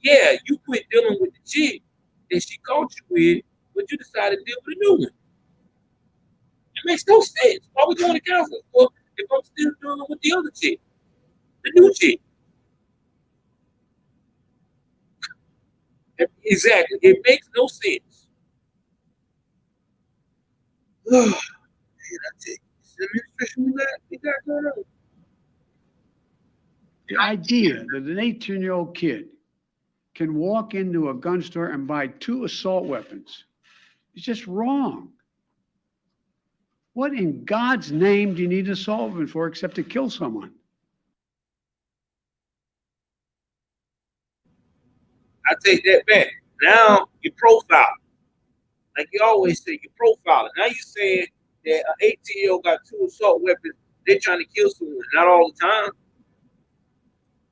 yeah, you quit dealing with the chick that she caught you with, but you decided to deal with a new one. It makes no sense. Why would you going to counseling for if I'm still dealing with the other chick, the new chick? Exactly. It makes no sense. Man, I tell you, this administration we got going on. The idea that an 18-year-old kid can walk into a gun store and buy 2 assault weapons is just wrong. What in God's name do you need an assault weapon for except to kill someone? I take that back. Now you're profiling. Like you always say, you're profiling. Now you're saying that an 18-year-old got 2 assault weapons, they're trying to kill someone. Not all the time.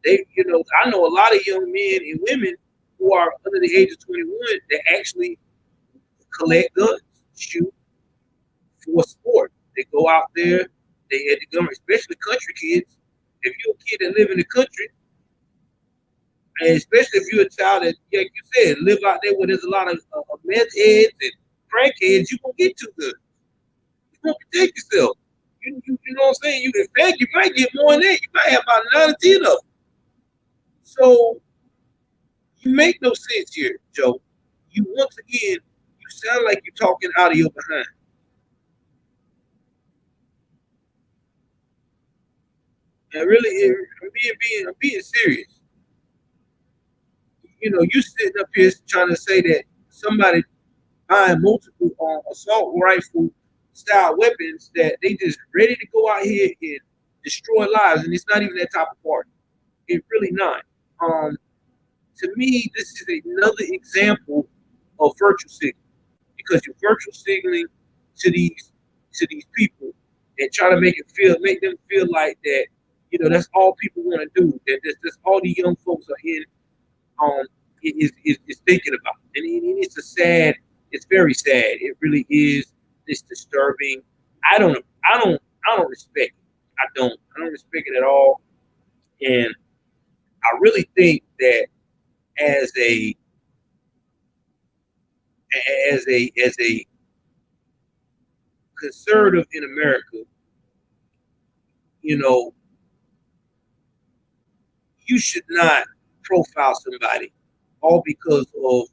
I know a lot of young men and women who are under the age of 21 that actually collect guns, shoot for sport. They go out there, they hit the gun, especially country kids. If you're a kid that live in the country, and especially if you're a child that, like you said, live out there where there's a lot of meth heads and crackheads, you won't get too good. You won't protect yourself. You know what I'm saying? In fact, you might get more than that. You might have about 9 or 10 of them. So you make no sense here, Joe. You once again, you sound like you're talking out of your behind. And really, I'm being serious. You sitting up here trying to say that somebody buying multiple assault rifle style weapons that they just ready to go out here and destroy lives, and it's not even that type of party. It's really not. To me, this is another example of virtue signaling, because you're virtue signaling to these people and try to make them feel like that. That's all people want to do. That's all the young folks are in. Is thinking about, and it's very sad. It really is. It's disturbing. I don't respect it. I don't respect it at all. And I really think that as a conservative in America, you should not profile somebody all because of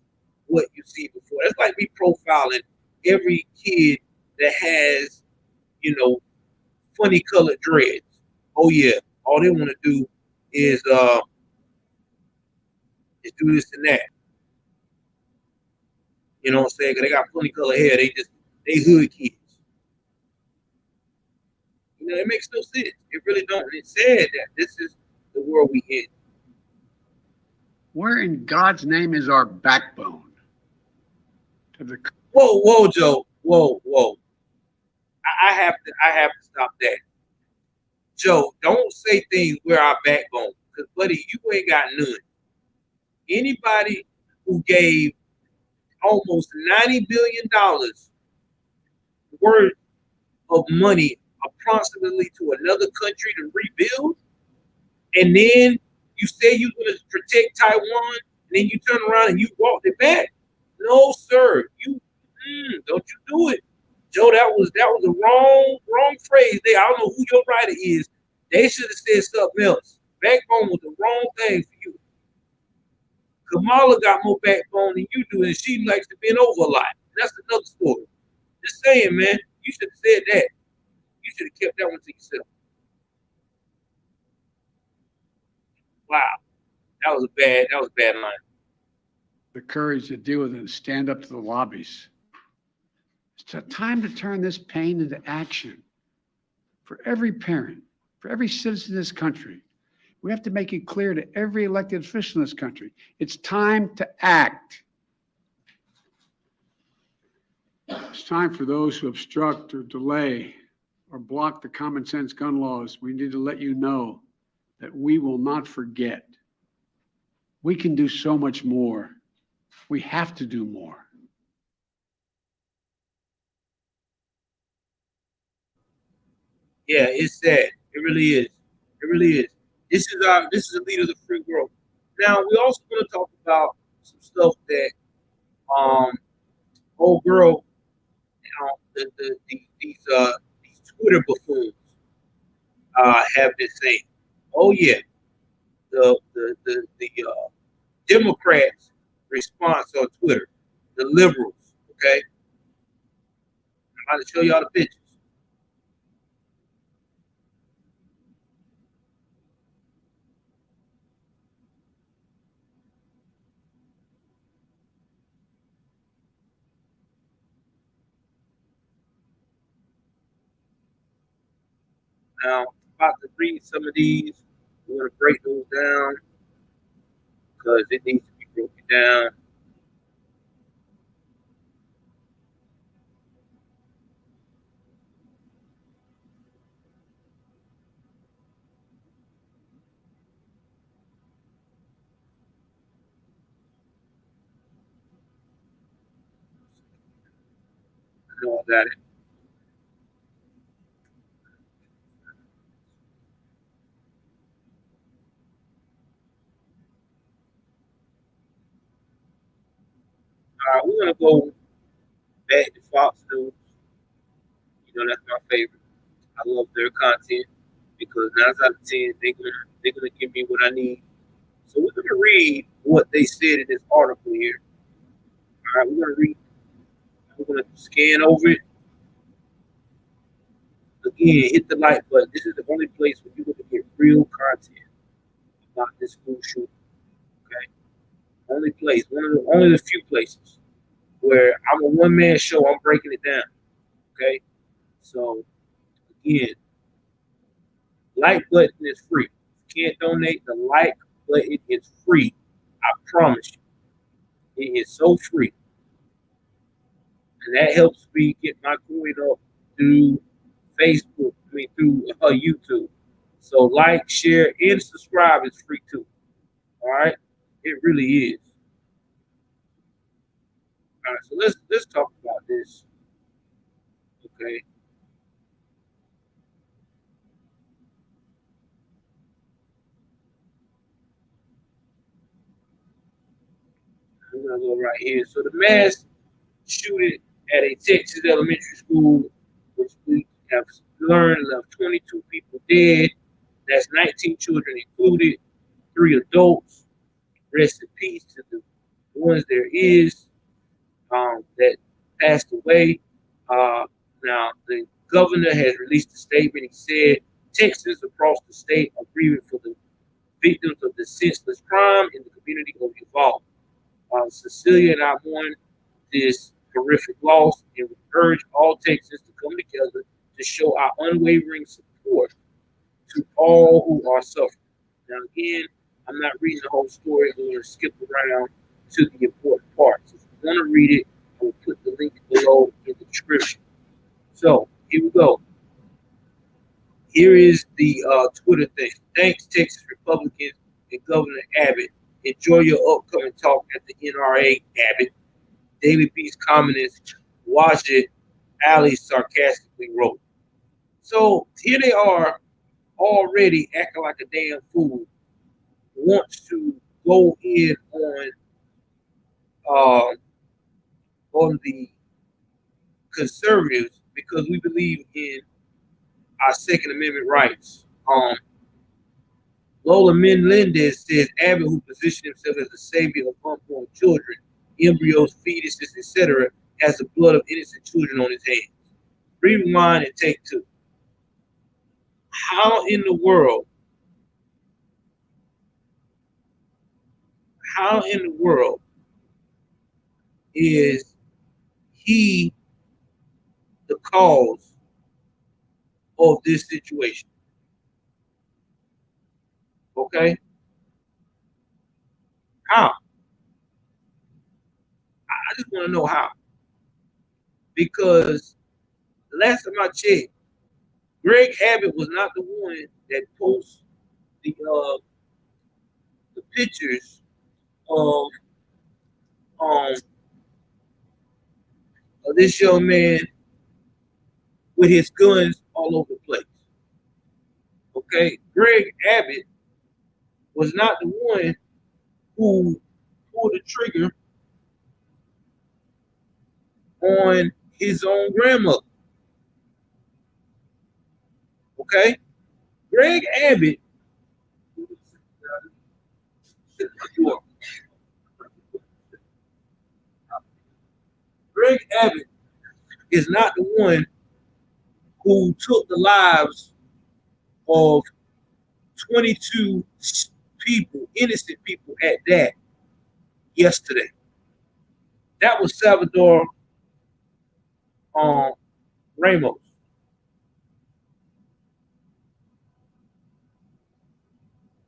what you see before. That's like me profiling every kid that has, funny colored dreads. Oh yeah, all they want to do is do this and that. You know what I'm saying? 'Cause they got funny colored hair. They hood kids. It makes no sense. It really don't. And it's sad that this is the world we in. Where in God's name is our backbone? Whoa, Joe. Whoa. I have to stop that. Joe, don't say things where our backbone. Because, buddy, you ain't got none. Anybody who gave almost $90 billion worth of money approximately to another country to rebuild, and then You say you're going to protect Taiwan, and then you turn around and you walk it back. No, sir. Don't you do it, Joe. That was a wrong phrase there. I don't know who your writer is. They should have said something else. Backbone was the wrong thing for you. Kamala got more backbone than you do, and she likes to bend over a lot. That's another story. Just saying, man. You should have said that. You should have kept that one to yourself. Wow, that was a bad line. The courage to deal with it and stand up to the lobbies. It's time to turn this pain into action for every parent, for every citizen in this country. We have to make it clear to every elected official in this country. It's time to act. It's time for those who obstruct or delay or block the common sense gun laws. We need to let you know that we will not forget. We can do so much more. We have to do more. Yeah, it's sad. It really is. It really is. This is a leader of the free world. Now we also going to talk about some stuff that old girl, these Twitter buffoons have been saying. Oh yeah, the Democrats' response on Twitter, the liberals. Okay, I'm going to show y'all the pictures. Now, I'm about to read some of these. We're going to break those down because it needs to be broken down. I know I got it. All right, we're going to go back to Fox News. You know, that's my favorite. I love their content because 9 out of 10, they're gonna give me what I need. So we're gonna read what they said in this article here. All right, we're gonna read. We're gonna scan over it. Again, hit the like button. This is the only place where you're gonna get real content about this school shooting. Okay, only place, only the few places where I'm a one-man show. I'm breaking it down. Okay, so again, like button is free. If you can't donate, the like button is free. I promise you, it is so free, and that helps me get my coin up through Facebook. I mean, through YouTube. So like, share, and subscribe is free too. All right, it really is. All right, so let's talk about this. Okay. I'm gonna go right here. So the mass shooting at a Texas elementary school, which we have learned left 22 people dead. That's 19 children included, 3 adults. Rest in peace to the ones there is that passed away. Now the governor has released a statement. He said Texans across the state are grieving for the victims of the senseless crime in the community of Uvalde. Cecilia and I mourn this horrific loss, and we urge all Texans to come together to show our unwavering support to all who are suffering. Now, again, I'm not reading the whole story. I'm going to skip around to the important parts. If you want to read it, I will put the link below in the description. So, here we go. Here is the Twitter thing. Thanks, Texas Republicans and Governor Abbott. Enjoy your upcoming talk at the NRA, Abbott. Daily Beast communist Wajid Ali sarcastically wrote. So here they are already acting like a damn fool wants to go in on the conservatives because we believe in our Second Amendment rights. Lola Menendez says Abbott, who positioned himself as the savior of unborn children, embryos, fetuses, etc., has the blood of innocent children on his hands. Rewind and take two. How in the world is he the cause of this situation? Okay? How? I just want to know how. Because the last time I checked, Greg Abbott was not the one that posted the pictures of this young man with his guns all over the place. Okay, Greg Abbott was not the one who pulled the trigger on his own grandmother. Okay, Greg Abbott. Greg Abbott is not the one who took the lives of 22 people, innocent people at that, yesterday. That was Salvador Ramos.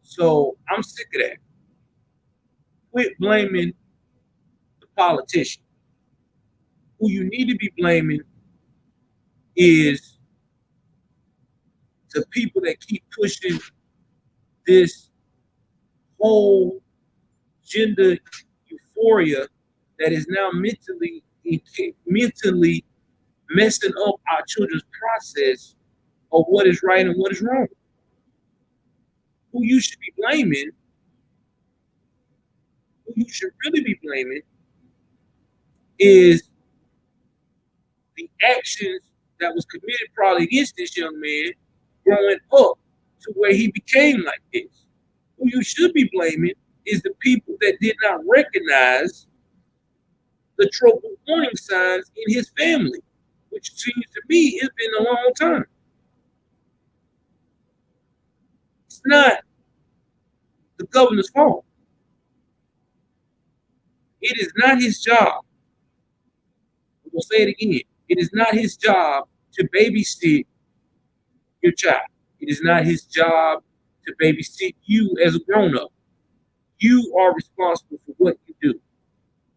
So I'm sick of that. Quit blaming the politician. Who you need to be blaming is the people that keep pushing this whole gender euphoria that is now mentally messing up our children's process of what is right and what is wrong. Who you should be blaming, who you should really be blaming, is the actions that was committed probably against this young man growing up to where he became like this. Who you should be blaming is the people that did not recognize the trouble warning signs in his family, which seems to me it's been a long time. It's not the governor's fault. It is not his job. I'm going to say it again. It is not his job to babysit your child. It is not his job to babysit you as a grown-up. You are responsible for what you do,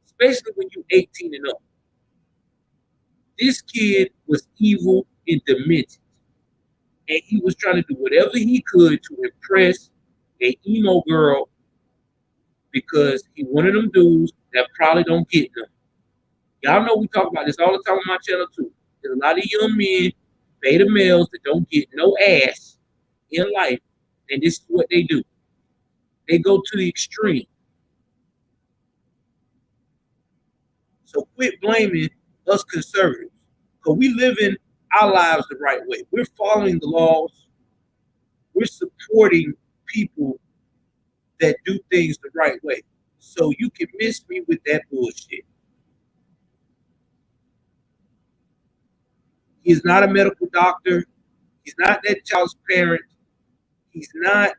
especially when you're 18 and up. This kid was evil and demented, and he was trying to do whatever he could to impress an emo girl because he one of them dudes that probably don't get them. Y'all know we talk about this all the time on my channel too. There's a lot of young men, beta males, that don't get no ass in life, and this is what they do. They go to the extreme. So quit blaming us conservatives, because we live in our lives the right way. We're following the laws. We're supporting people that do things the right way. So you can miss me with that bullshit. He's not a medical doctor. He's not that child's parent. He's not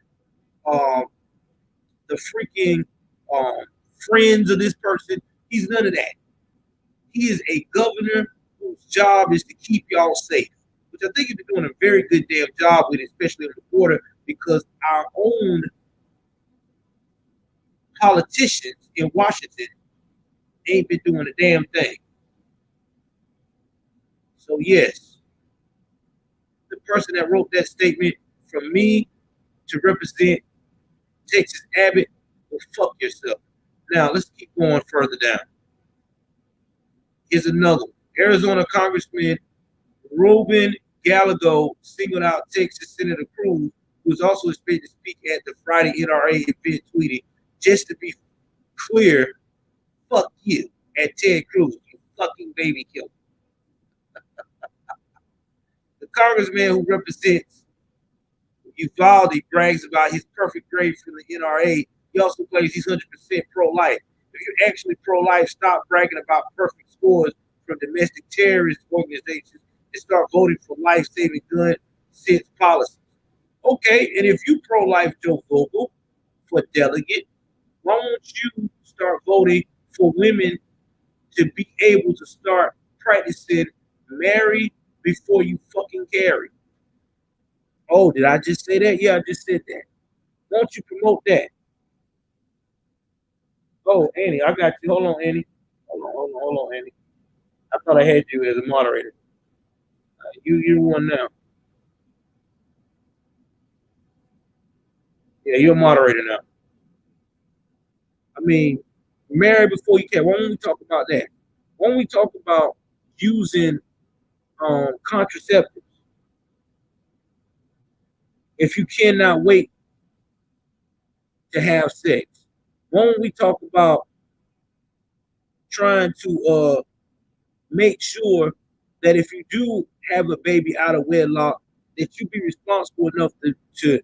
the freaking friends of this person. He's none of that. He is a governor whose job is to keep y'all safe, which I think he's been doing a very good damn job with, especially on the border, because our own politicians in Washington ain't been doing a damn thing. So yes, the person that wrote that statement from me to represent Texas Abbott, well, fuck yourself. Now let's keep going further down. Here's another one. Arizona Congressman Ruben Gallego singled out Texas Senator Cruz, who was also expected to speak at the Friday NRA event, tweeted, "Just to be clear, fuck you at Ted Cruz, you fucking baby killer." The congressman who represents Uvalde brags about his perfect grade from the NRA. He also claims he's 100% pro-life. If you're actually pro-life, stop bragging about perfect scores from domestic terrorist organizations and start voting for life-saving gun sense policies. Okay, and if you pro-life, Joe Vogel, for delegate, why won't you start voting for women to be able to start practicing marry before you fucking carry? Oh, did I just say that? Yeah, I just said that. Why don't you promote that? Oh, Annie, I got you. Hold on, Annie. Hold on, Annie. I thought I had you as a moderator. You're one now. Yeah, you're a moderator now. I mean, marry before you can. Why don't we talk about that? Why don't we talk about using contraceptives if you cannot wait to have sex? Why don't we talk about trying to make sure that if you do have a baby out of wedlock, that you be responsible enough to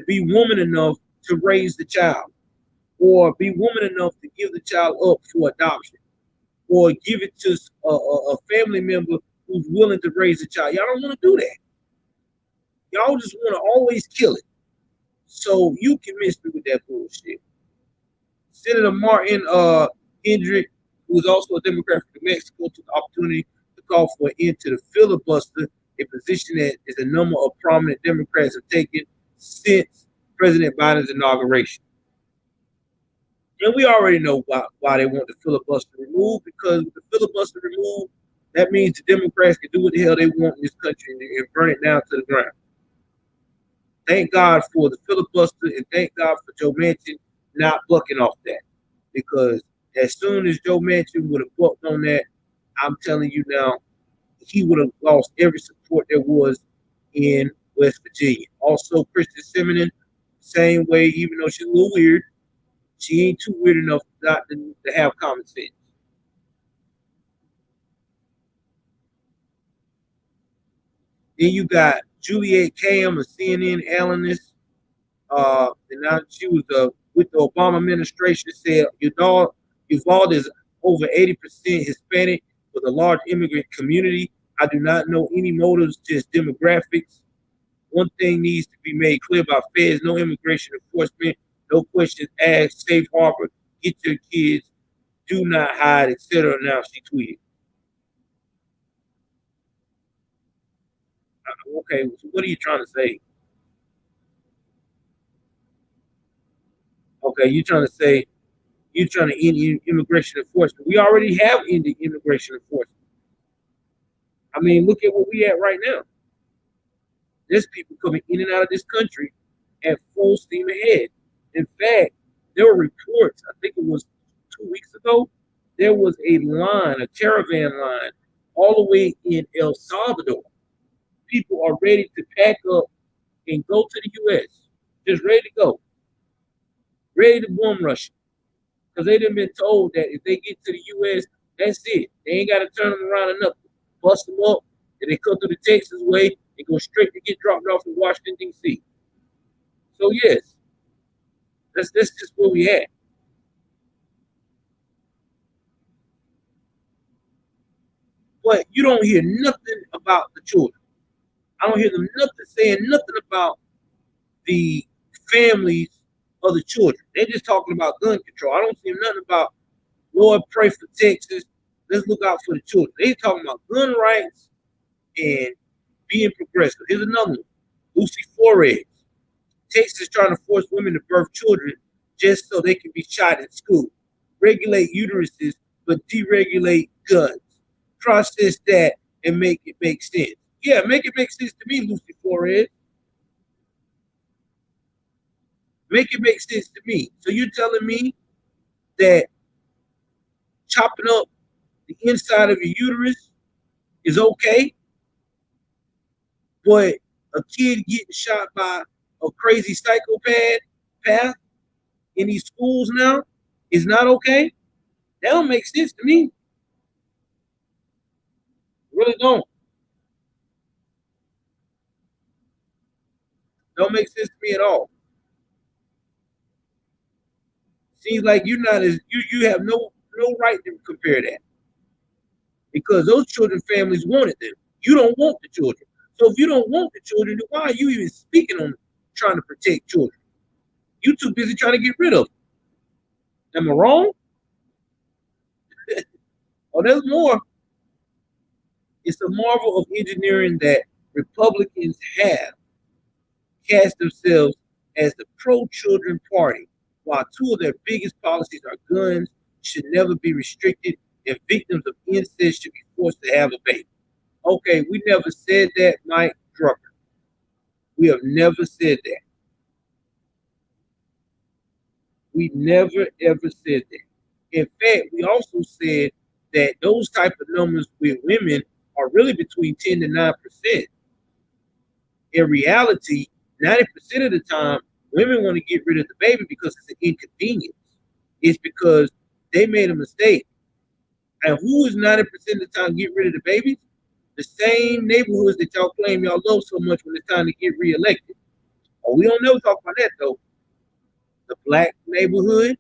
be woman enough to raise the child, or be woman enough to give the child up for adoption, or give it to a family member who's willing to raise the child. Y'all don't want to do that. Y'all just want to always kill it. So you convinced me with that bullshit. Senator Martin Hendrick, who is also a Democrat from New Mexico, took the opportunity to call for an end to the filibuster, a position that is a number of prominent Democrats have taken since President Biden's inauguration. And we already know why they want the filibuster removed, because with the filibuster removed, that means the Democrats can do what the hell they want in this country and burn it down to the ground. Thank God for the filibuster, and thank God for Joe Manchin not bucking off that. Because as soon as Joe Manchin would have bucked on that, I'm telling you now, he would have lost every support there was in West Virginia. Also, Kristen Sinema, same way, even though she's a little weird, she ain't too weird enough not to have common sense. Then you got Juliette Kayyem, a CNN analyst, and now she was with the Obama administration, said Uvalde is over 80% Hispanic with a large immigrant community. I do not know any motives, just demographics. One thing needs to be made clear about feds: no immigration enforcement, no questions asked, safe harbor, get your kids, do not hide, etc. Now she tweeted. Okay, so what are you trying to say? Okay, you're trying to end immigration enforcement. We already have ended immigration enforcement. I mean, look at what we at right now. There's people coming in and out of this country at full steam ahead. In fact, there were reports, I think it was 2 weeks ago, there was a line, a caravan line, all the way in El Salvador. People are ready to pack up and go to the U.S., just ready to go, ready to bomb Russia. Because they done been told that if they get to the U.S., that's it. They ain't got to turn them around or nothing. Bust them up, and they come through the Texas way and go straight to get dropped off in Washington, D.C. So, yes, that's just where we at. But you don't hear nothing about the children. I don't hear them saying nothing about the families of the children. They're just talking about gun control. I don't see nothing about, Lord, pray for Texas. Let's look out for the children. They're talking about gun rights and being progressive. Here's another one. Lucy Flores. Texas trying to force women to birth children just so they can be shot at school. Regulate uteruses, but deregulate guns. Process that and make it make sense. Yeah, make it make sense to me, Lucy Flores. Make it make sense to me. So you're telling me that chopping up the inside of your uterus is okay, but a kid getting shot by a crazy psychopath path in these schools now is not okay. That don't make sense to me. Really don't. Don't make sense to me at all. Seems like you're not as you have no right to compare that because those children families wanted them. You don't want the children. So if you don't want the children, then why are you even speaking on trying to protect children? You too busy trying to get rid of them. Am I wrong? Oh, there's more. It's a marvel of engineering that Republicans have cast themselves as the pro-children party, while two of their biggest policies are guns should never be restricted and victims of incest should be forced to have a baby. Okay, we never said that, Mike Drucker. We have never said that. We never, ever said that. In fact, we also said that those type of numbers with women are really between 10 to 9%. In reality, 90% of the time, women want to get rid of the baby because it's an inconvenience. It's because they made a mistake. And who is 90% of the time get rid of the babies? The same neighborhoods that y'all claim y'all love so much when it's time to get reelected. Oh, we don't never talk about that though. The black neighborhood.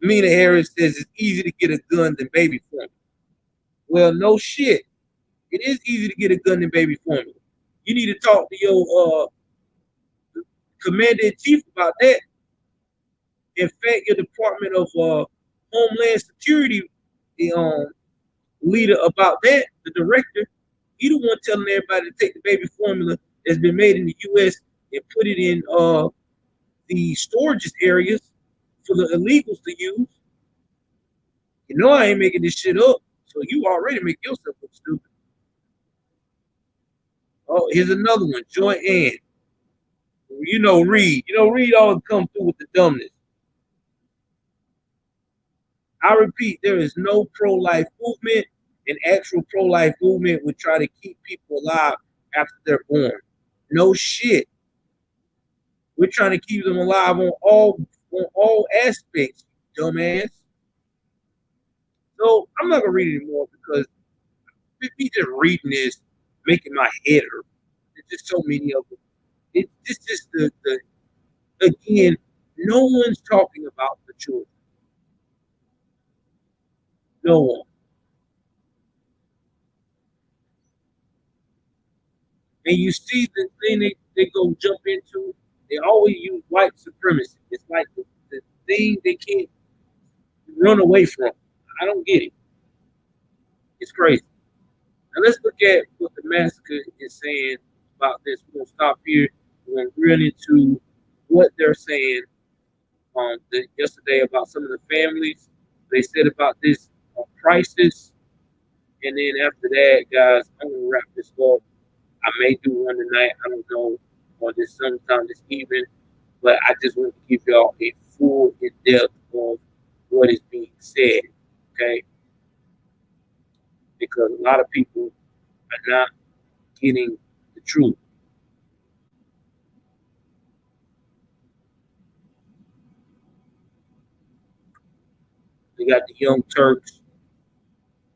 Mina Harris says it's easy to get a gun than baby formula. Well, no shit. It is easy to get a gun than baby formula. You need to talk to your commander-in-chief about that. In fact, your Department of Homeland Security, the leader about that, the director, he the one telling everybody to take the baby formula that's been made in the U.S. and put it in the storage areas for the illegals to use. You know I ain't making this shit up, so you already make yourself look stupid. Oh, here's another one, Joy Ann. You know Reed. You know Reed always comes through with the dumbness. I repeat, there is no pro-life movement. An actual pro-life movement would try to keep people alive after they're born. No shit. We're trying to keep them alive on all aspects, dumbass. So I'm not gonna read it anymore because me just reading this making my head hurt. There's just so many of them. It's just the again, no one's talking about the children. No one. And you see the thing they go jump into, they always use white supremacy. It's like the thing they can't run away from. I don't get it. It's crazy. Now let's look at what the massacre is saying about this. We're gonna stop here. We're gonna run into what they're saying yesterday about some of the families. They said about this crisis. And then after that, guys, I'm gonna wrap this up. I may do one tonight. I don't know, or this sometime this evening. But I just want to give y'all a full in depth of what is being said. Okay, because a lot of people are not getting the truth. They got the Young Turks,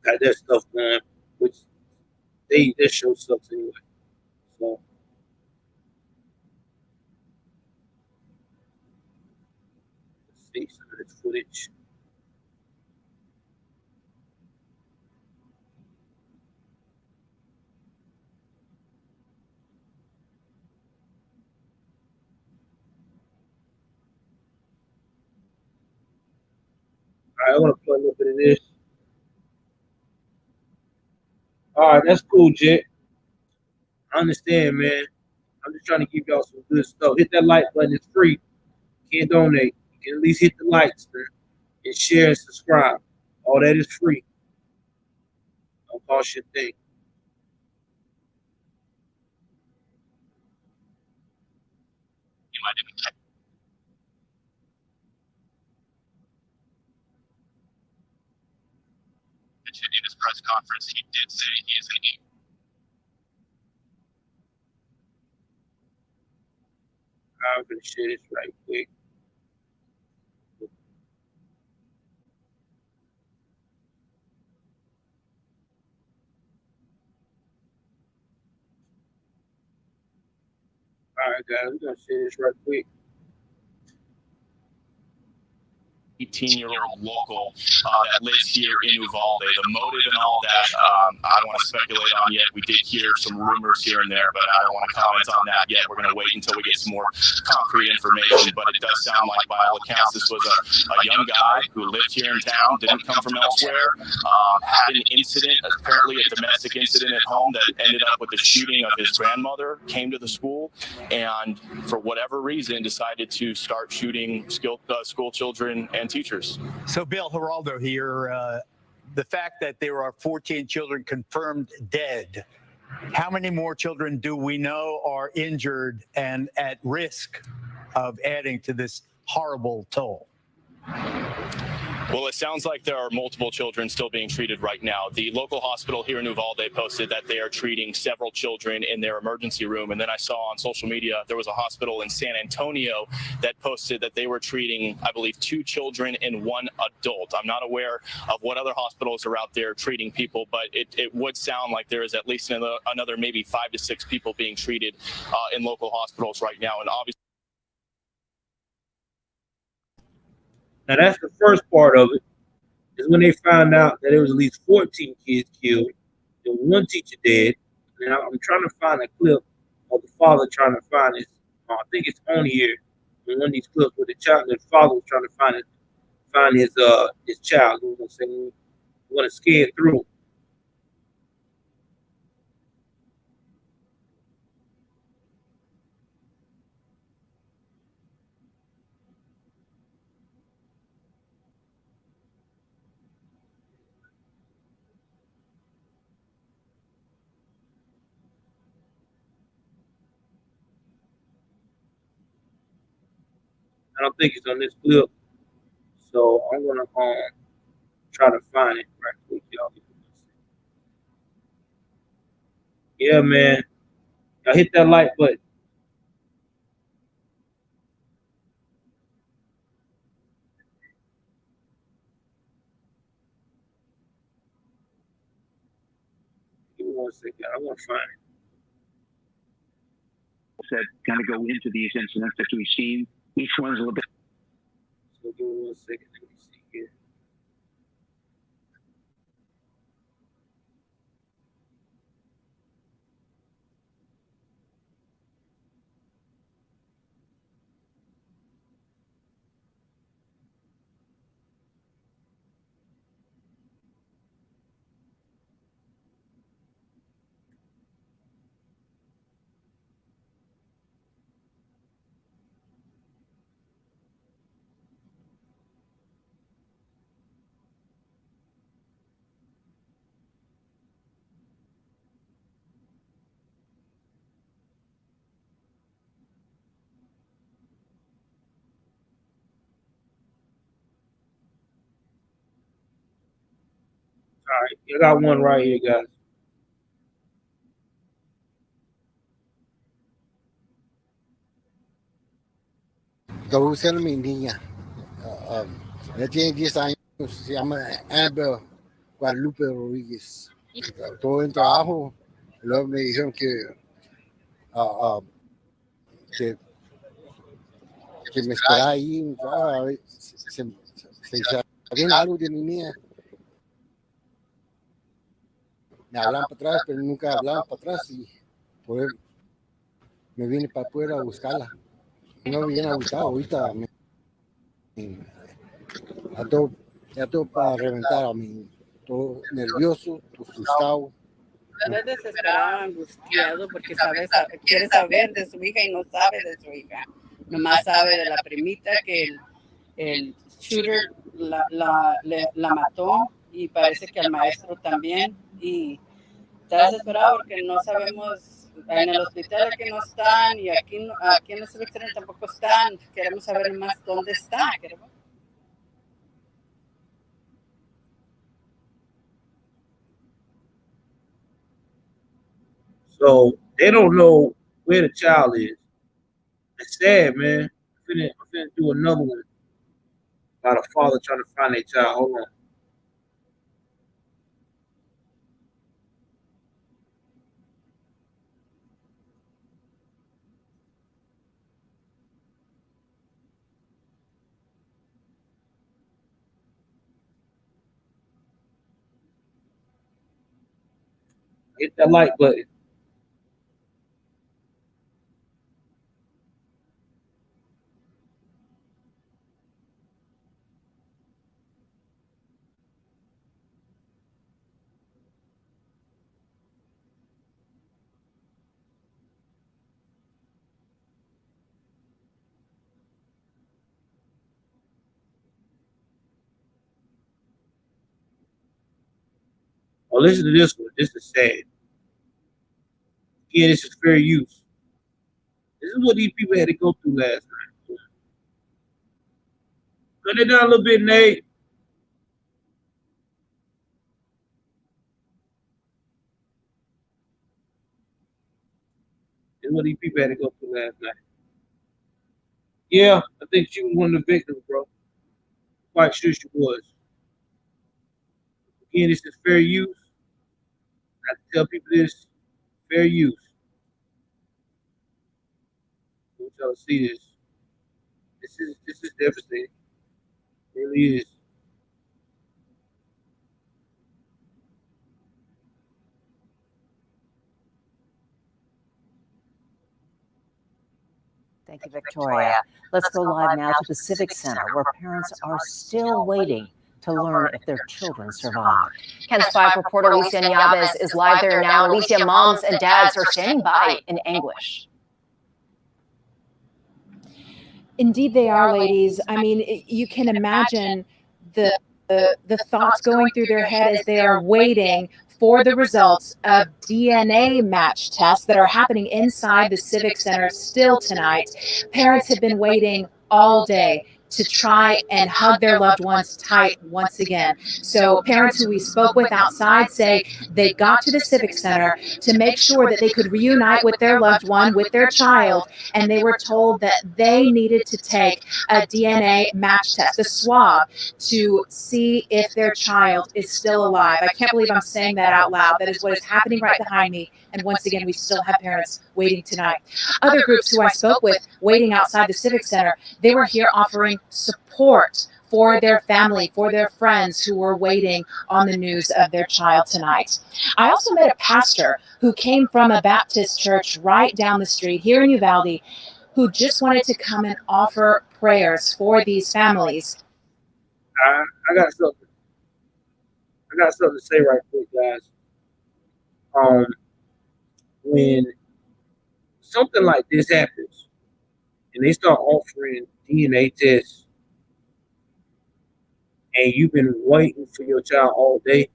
got that stuff going, which their show sucks anyway. So let's see some of this footage. All right, I want to play a little bit of this. All right, that's cool, Jet. I understand, man. I'm just trying to give y'all some good stuff. Hit that like button. It's free. You can't donate. You can at least hit the likes, man, and share and subscribe. All that is free. Don't cost you a thing. In his press conference, he did say he is I'm gonna share this right quick. All right, guys, we're gonna share this right quick. 18-year-old local that lives here in Uvalde. The motive and all that, I don't want to speculate on yet. We did hear some rumors here and there, but I don't want to comment on that yet. We're going to wait until we get some more concrete information. But it does sound like, by all accounts, this was a young guy who lived here in town, didn't come from elsewhere, had an incident, apparently a domestic incident at home that ended up with the shooting of his grandmother, came to the school, and for whatever reason decided to start shooting school children and teachers. So, Bill Geraldo here, the fact that there are 14 children confirmed dead, how many more children do we know are injured and at risk of adding to this horrible toll? Well, it sounds like there are multiple children still being treated right now. The local hospital here in Uvalde posted that they are treating several children in their emergency room. And then I saw on social media there was a hospital in San Antonio that posted that they were treating, I believe, 2 children and 1 adult. I'm not aware of what other hospitals are out there treating people, but it would sound like there is at least another maybe 5 to 6 people being treated in local hospitals right now. And obviously, Now that's the first part of it. Is when they found out that there was at least 14 kids killed, and 1 teacher dead. And I'm trying to find a clip of the father trying to find his. I think it's on here in one of these clips where the father was trying to find his child. We're gonna scare through. I don't think it's on this clip, so I'm gonna try to find it right quick, y'all. Yeah, man. Y'all hit that like button. Give me 1 second. I want to find it. That kind of go into these incidents that we've seen. Each one's a little bit. So give me 1 second. Let me see here. All right, you got one right here, guys. Estaba buscando a mi niña. Ella tiene 10 años. Se llama Abbott Guadalupe Rodríguez. Todo en trabajo. Luego me dijeron que me esperaba ahí. A ver, se sabían algo de mi niña. Me hablan para atrás, pero nunca hablaban para atrás. Y pues, me vine para afuera a buscarla. No me viene a buscar ahorita. Ya todo para reventar a mí. Todo nervioso, todo asustado. Está desesperado, angustiado, porque quiere saber de su hija y no sabe de su hija. Nomás sabe de la primita que el shooter la mató y parece que al maestro también. Y está desesperado porque no sabemos. En el hospital aquí no están y aquí en nuestro extremo tampoco están. Queremos saber más dónde están. So they don't know where the child is. It's sad, man. I'm finna do another one about a father trying to find their child. Hold on. Hit that like button. Oh, listen to this one. This is sad. Yeah, this is fair use. This is what these people had to go through last night. Cut it down a little bit, Nate. This is what these people had to go through last night. Yeah, I think she was one of the victims, bro. Quite sure she was. Again, this is fair use. I tell people this, fair use. I want y'all to see this. This is devastating. It really is. Thank you, Victoria. Let's go live now to the Civic Center, where parents are still waiting to learn if their children survived. KEN's 5 reporter Alicia Niabez is live there now. Alicia, moms and dads are standing by in anguish. Indeed, they are, ladies. I mean, you can imagine the thoughts going through their head as they are waiting for the results of DNA match tests that are happening inside the Civic Center still tonight. Parents have been waiting all day to try and hug their loved ones tight once again. So parents who we spoke with outside say they got to the Civic Center to make sure that they could reunite with their loved one, with their child, and they were told that they needed to take a DNA match test, a swab, to see if their child is still alive. I can't believe I'm saying that out loud. That is what is happening right behind me. And once again, we still have parents waiting tonight. Other groups who I spoke with waiting outside the Civic Center, they were here offering support for their family, for their friends who were waiting on the news of their child tonight. I also met a pastor who came from a Baptist church right down the street here in Uvalde, who just wanted to come and offer prayers for these families. I got something. I got something to say right quick, guys. When something like this happens and they start offering DNA tests and you've been waiting for your child all day,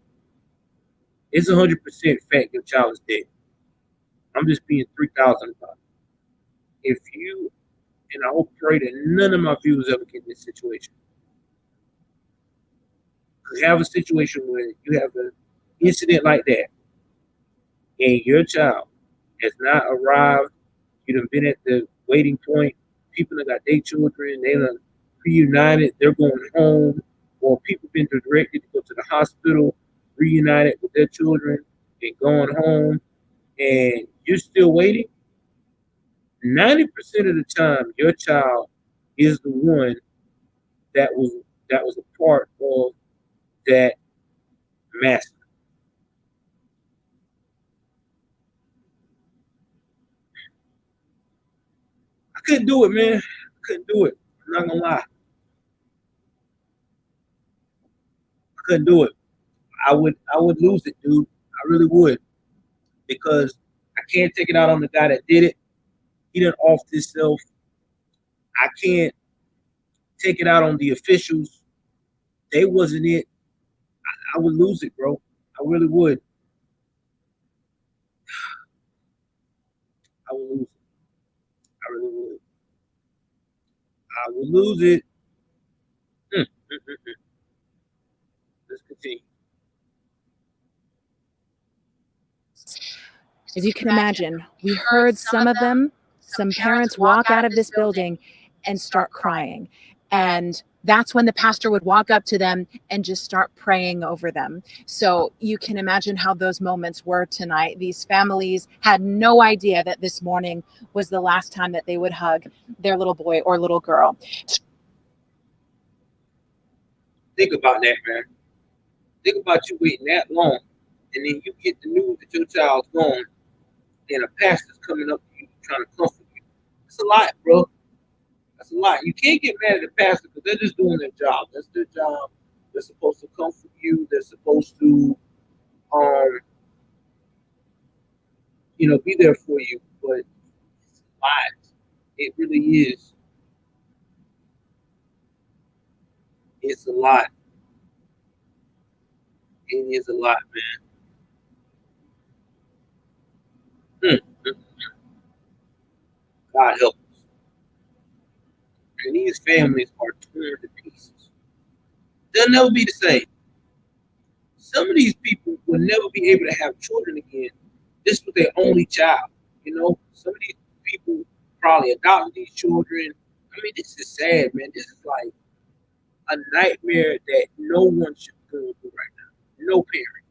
it's 100% fact your child is dead. I'm just being 3,000 about it. If you, and I hope pray that none of my viewers ever get in this situation. You have a situation where you have an incident like that and your child has not arrived, you done been at the waiting point, people that got their children, they done reunited, they're going home, or people been directed to go to the hospital, reunited with their children, and going home, and you're still waiting. 90% of the time, your child is the one that was a part of that massacre. I couldn't do it, man. I couldn't do it. I'm not gonna lie. I couldn't do it. I would lose it, dude. I really would. Because I can't take it out on the guy that did it. He done offed himself. I can't take it out on the officials. They wasn't it. I would lose it, bro. I really would. I would lose it. I really would. I would lose it. Let's continue. As you can imagine, we heard some of them some parents walk out of this building and start crying. And that's when the pastor would walk up to them and just start praying over them. So you can imagine how those moments were tonight. These families had no idea that this morning was the last time that they would hug their little boy or little girl. Think about that, man. Think about you waiting that long, and then you get the news that your child's gone, and a pastor's coming up to you trying to comfort you. That's a lot, bro. That's a lot. You can't get mad at the pastor because they're just doing their job. That's their job. They're supposed to comfort you. They're supposed to, be there for you. But it's a lot. It really is. It's a lot. It is a lot, man. God help us. And these families are torn to pieces. They'll never be the same. Some of these people will never be able to have children again. This was their only child. Some of these people probably adopted these children. I mean, this is sad, man. This is like a nightmare that no one should go through right now. No parent.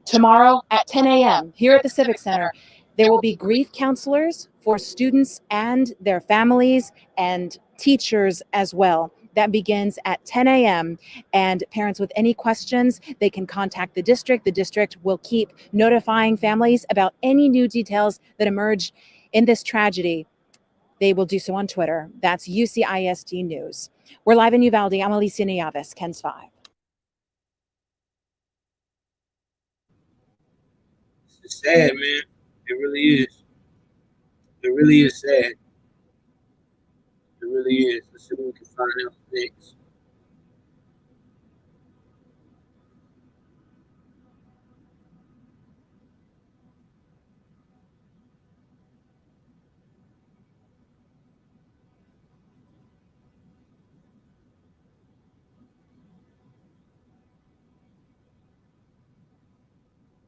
Tomorrow at 10 a.m. here at the Civic Center, there will be grief counselors for students and their families and teachers as well. That begins at 10 a.m. And parents with any questions, they can contact the district. The district will keep notifying families about any new details that emerge in this tragedy. They will do so on Twitter. That's UCISD News. We're live in Uvalde. I'm Alicia Nieves, KENS 5. It's sad, man. It really is. It really is sad. It really is. Let's see what we can find out next.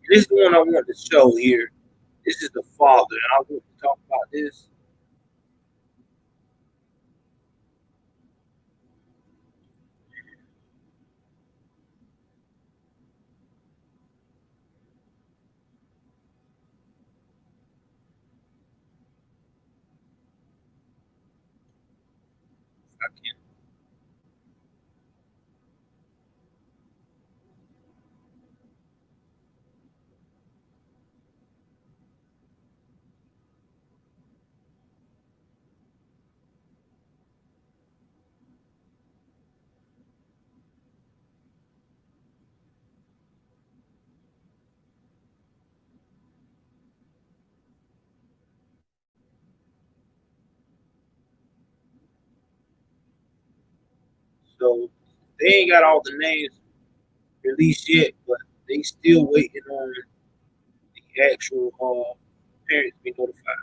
This is the one I want to show here. This is the father, and I want to talk about this. If I can. So they ain't got all the names released yet, but they still waiting on the actual parents to be notified.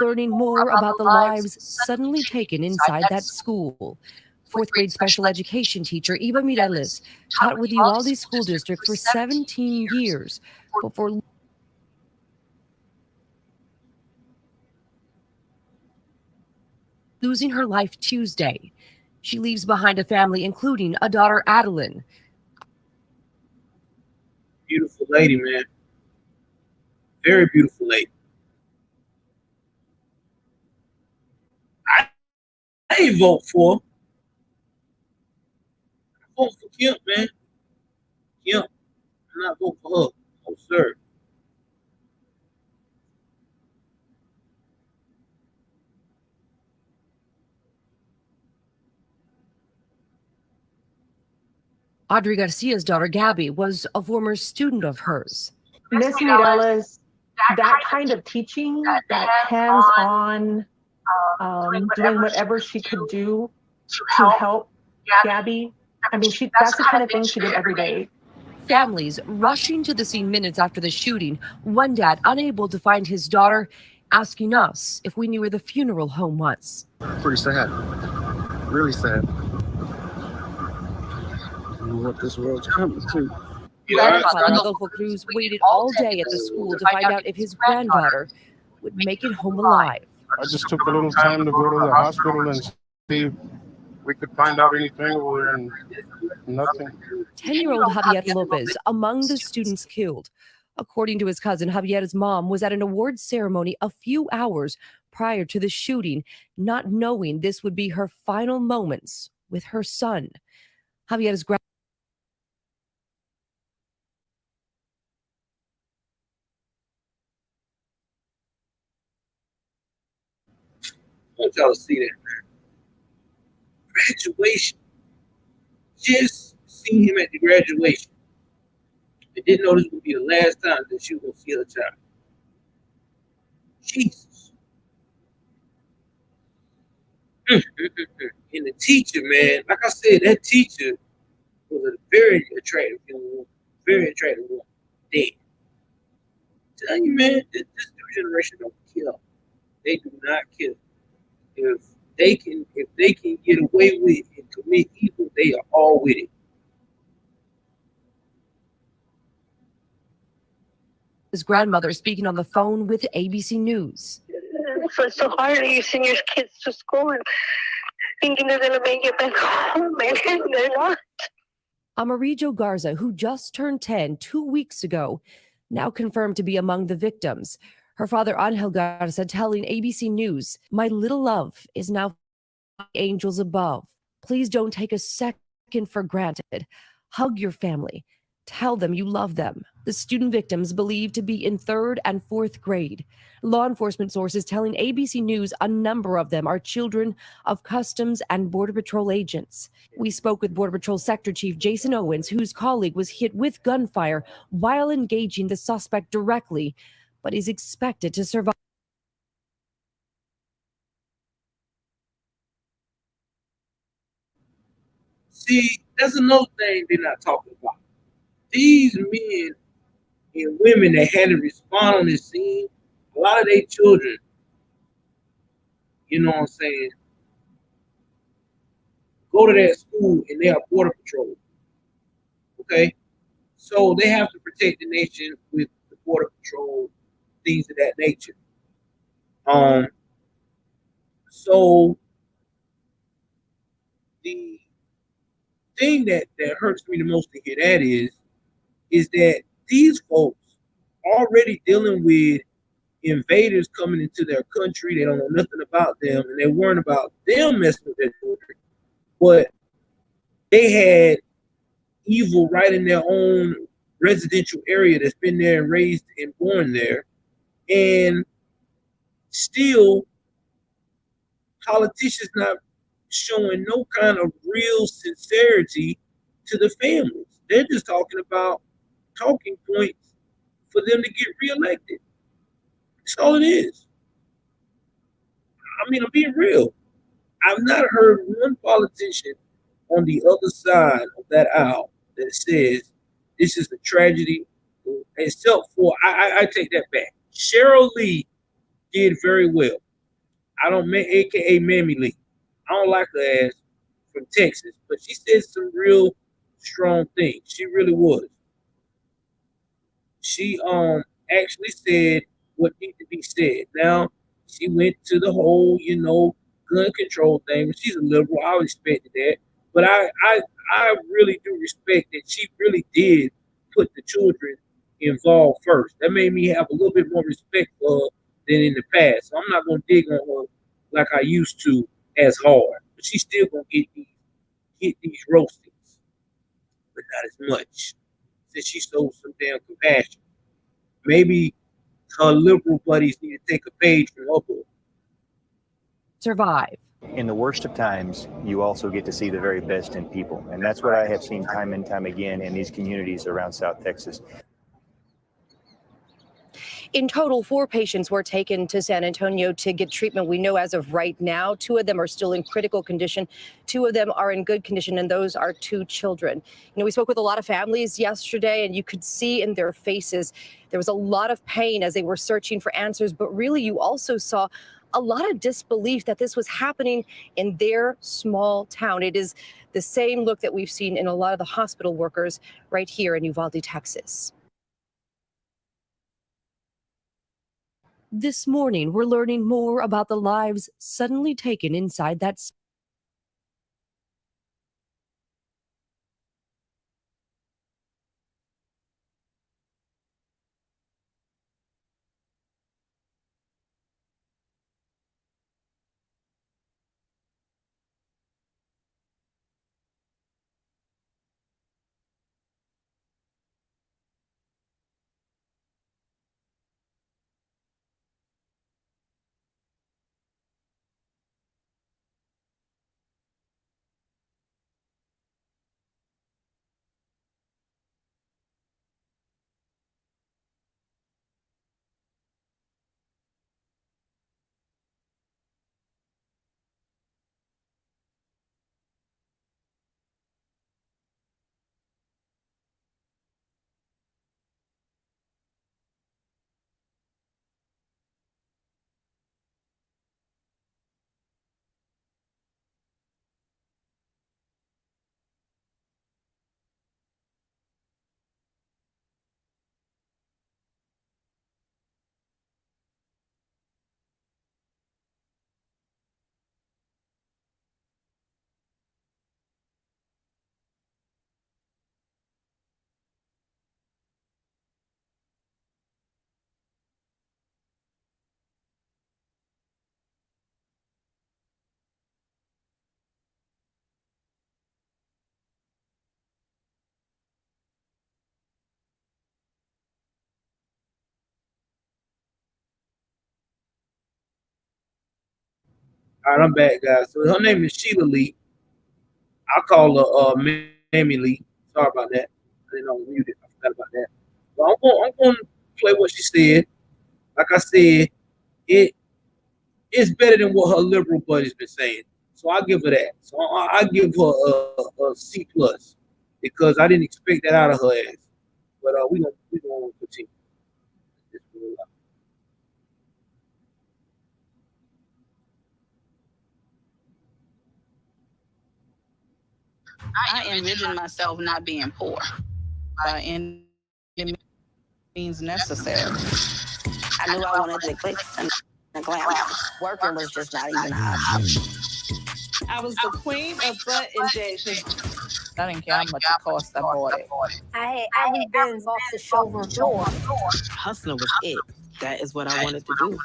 Learning more about the lives suddenly taken inside that school. Fourth grade special education teacher Eva Mireles taught with Uvalde School District for 17 years before losing her life Tuesday. She leaves behind a family, including a daughter, Adeline. Beautiful lady, man. Very beautiful lady. I ain't vote for her. I vote for Kemp, man. Kemp. I'm not voting for her. Oh, sir. Audrey Garcia's daughter, Gabby, was a former student of hers. Miss Mireles, that kind of teaching, that hands-on, doing whatever she could do to help Gabby. I mean, that's the kind of thing she did every day. Families rushing to the scene minutes after the shooting. One dad unable to find his daughter, asking us if we knew where the funeral home was. Pretty sad. Really sad. and what this world's coming to. Grandfather Adolfo Cruz waited all day at the school to find out if his granddaughter would make it home alive. I just took a little time to go to the hospital and see if we could find out anything over there, and nothing. 10-year-old Javier Lopez among the students killed. According to his cousin, Javier's mom was at an awards ceremony a few hours prior to the shooting, not knowing this would be her final moments with her son. Javier's I want y'all to see that, man. Graduation. Just seen him at the graduation. I didn't know this would be the last time that she was going to see her child. Jesus. And the teacher, man, like I said, that teacher was a very attractive young woman. Very attractive woman. Dead. I'm telling you, man, this new generation don't kill. They do not kill. If they can get away with it and commit evil, they are all with it. His grandmother speaking on the phone with ABC News. It's so hard that you send your kids to school and thinking they're going to make it back home, and they're not. Amarillo Garza, who just turned 10 2 weeks ago, now confirmed to be among the victims. Her father, Angel Garza, telling ABC News, "My little love is now angels above. Please don't take a second for granted. Hug your family. Tell them you love them." The student victims believed to be in 3rd and 4th grade. Law enforcement sources telling ABC News a number of them are children of Customs and Border Patrol agents. We spoke with Border Patrol Sector Chief Jason Owens, whose colleague was hit with gunfire while engaging the suspect directly, but is expected to survive. See, that's another thing they're not talking about. These men and women that had to respond on this scene, a lot of their children, you know what I'm saying, go to that school and they are Border Patrol. Okay? So they have to protect the nation with the Border Patrol, things of that nature. So the thing that hurts me the most to hear that is that these folks already dealing with invaders coming into their country. They don't know nothing about them, and they're worrying about them messing with their children. But they had evil right in their own residential area that's been there and raised and born there. And still, politicians not showing no kind of real sincerity to the families. They're just talking about talking points for them to get reelected. That's all it is. I mean, I'm being real. I've not heard one politician on the other side of that aisle that says this is a tragedy, except for, I take that back. Cheryl Lee did very well. AKA Mammy Lee. I don't like her ass, from Texas, but she said some real strong things. She really was. She actually said what needed to be said. Now, she went to the whole, gun control thing. She's a liberal. I respected that. But I really do respect that she really did put the children involved first. That made me have a little bit more respect for her than in the past. So I'm not going to dig on her like I used to as hard. But she's still going to get these roastings. But not as much. Since she showed some damn compassion. Maybe her liberal buddies need to take a page from her book. Survive. In the worst of times, you also get to see the very best in people. And that's what I have seen time and time again in these communities around South Texas. In total, 4 patients were taken to San Antonio to get treatment. We know as of right now, 2 of them are still in critical condition. 2 of them are in good condition, and those are 2 children. We spoke with a lot of families yesterday, and you could see in their faces there was a lot of pain as they were searching for answers. But really, you also saw a lot of disbelief that this was happening in their small town. It is the same look that we've seen in a lot of the hospital workers right here in Uvalde, Texas. This morning, we're learning more about the lives suddenly taken inside that All right, I'm back, guys. So her name is Sheila Lee. I call her Mammy Lee. Sorry about that. I didn't know I was muted. I forgot about that. But I'm going to play what she said. Like I said, it's better than what her liberal buddy's been saying. So I give her that. So I give her a C plus because I didn't expect that out of her ass. But we gonna continue. I envision myself not being poor by any means necessary. I knew I wanted the glitz and the glamour. Working was just not even an option. I was the queen of butt injections. I didn't care how much it cost, I bought it. I had every Benz off the showroom floor. Hustling was it. That is what I wanted to do.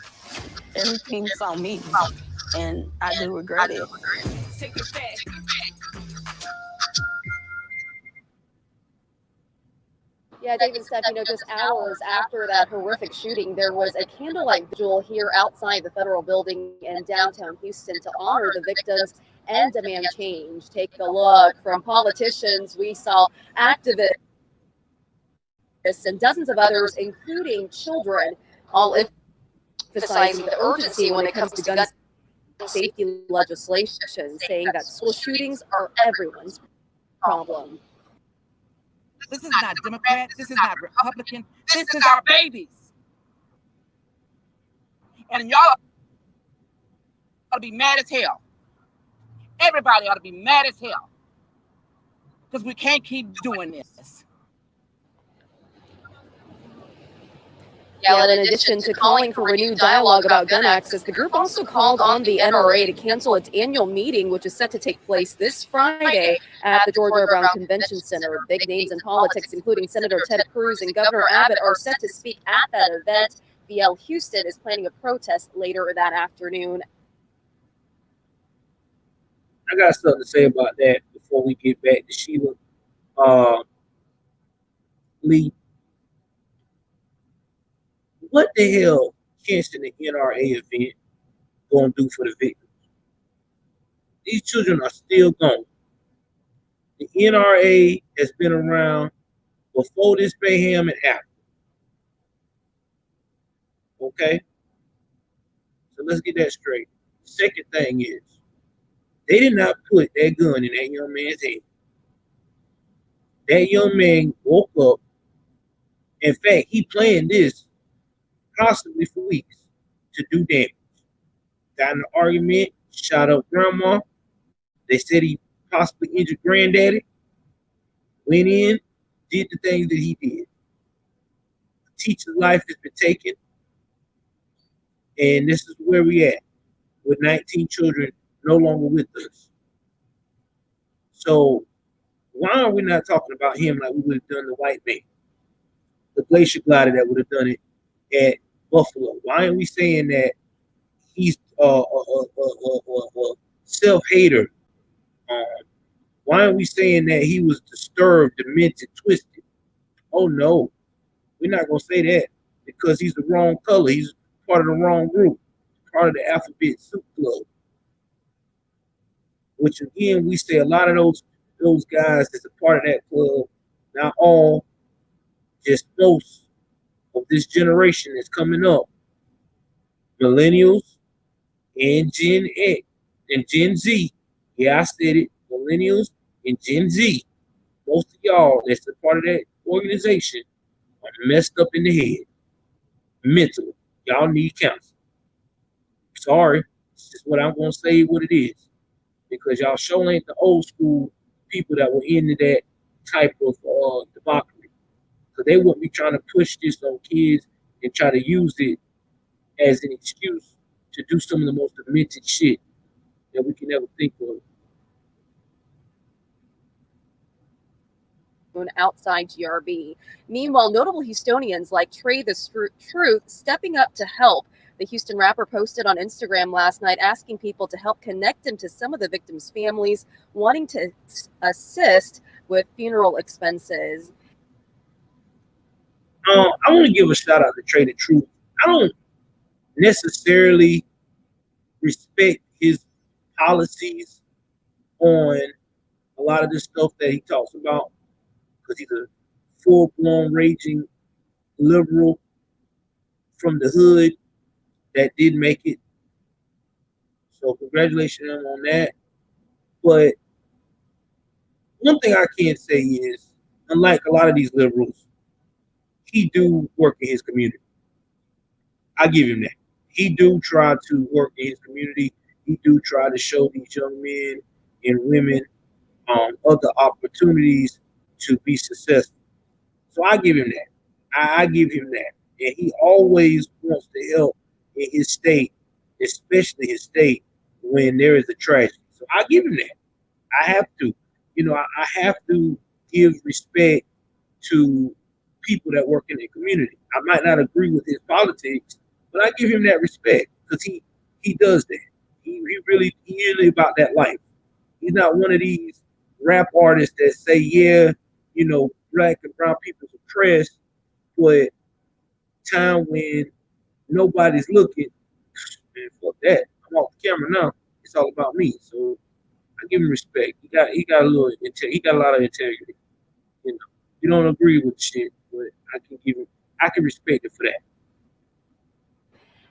Everything saw me, and I do regret it. Take it back. Yeah, David and Steph, just hours after that horrific shooting, there was a candlelight vigil here outside the federal building in downtown Houston to honor the victims and demand change. Take a look. From politicians, we saw activists and dozens of others, including children, all emphasizing the urgency when it comes to gun safety legislation, saying that school shootings are everyone's problem. This is not Democrat. This is not Republican. This is our babies. And y'all ought to be mad as hell. Everybody ought to be mad as hell. Because we can't keep doing this. Yeah, and in addition to calling for renewed dialogue about gun access, the group also called on the NRA to cancel its annual meeting, which is set to take place this Friday at the Georgia Brown Convention Center. Big names in politics, including Senator Ted Cruz and Governor Abbott, are set to speak at that event. VL Houston is planning a protest later that afternoon. I got something to say about that before we get back to Sheila Lee. What the hell canceling the NRA event gonna do for the victims? These children are still gone. The NRA has been around before this mayhem and after. Okay? So let's get that straight. Second thing is, they did not put that gun in that young man's hand. That young man woke up. In fact, he planned this possibly for weeks to do damage. got in an argument, shot up grandma. They said he possibly injured granddaddy. Went in, did the things that he did. The teacher's life has been taken. And this is where we at, with 19 children no longer with us. So why are we not talking about him like we would have done the white man? The glacier glider that would have done it at Buffalo. Why aren't we saying that he's a self-hater? Why aren't we saying that he was disturbed, demented, twisted? Oh no, we're not gonna say that because he's the wrong color. He's part of the wrong group, part of the alphabet soup club. Which again, we say a lot of those guys that's a part of that club, not all, just most of this generation that's coming up, millennials and Gen X and Gen Z. Yeah, I said it, millennials and Gen Z. Most of y'all that's a part of that organization are messed up in the head, mentally. Y'all need counseling. Sorry, it's just what I'm gonna say what it is. Because y'all sure ain't the old school people that were into that type of debauchery. So they wouldn't be trying to push this on kids and try to use it as an excuse to do some of the most demented shit that we can ever think of. Outside GRB. Meanwhile, notable Houstonians like Trey the Truth stepping up to help. The Houston rapper posted on Instagram last night asking people to help connect him to some of the victims' families, wanting to assist with funeral expenses. I want to give a shout out to Trey the Truth. I don't necessarily respect his policies on a lot of this stuff that he talks about, because he's a full-blown raging liberal from the hood that did make it. So congratulations on that. But one thing I can say is, unlike a lot of these liberals, he do work in his community. I give him that. He do try to work in his community. He do try to show these young men and women other opportunities to be successful. So I give him that. I give him that. And he always wants to help in his state, especially his state, when there is a tragedy. So I give him that. I have to. You know, I have to give respect to people that work in the community. I might not agree with his politics, but I give him that respect because he does that. He really about that life. He's not one of these rap artists that say, yeah, you know, black and brown people's oppressed, but time when nobody's looking, man, fuck that. I'm off the camera now. It's all about me. So I give him respect. He got a little he got a lot of integrity. You know, you don't agree with shit, but I can respect it for that.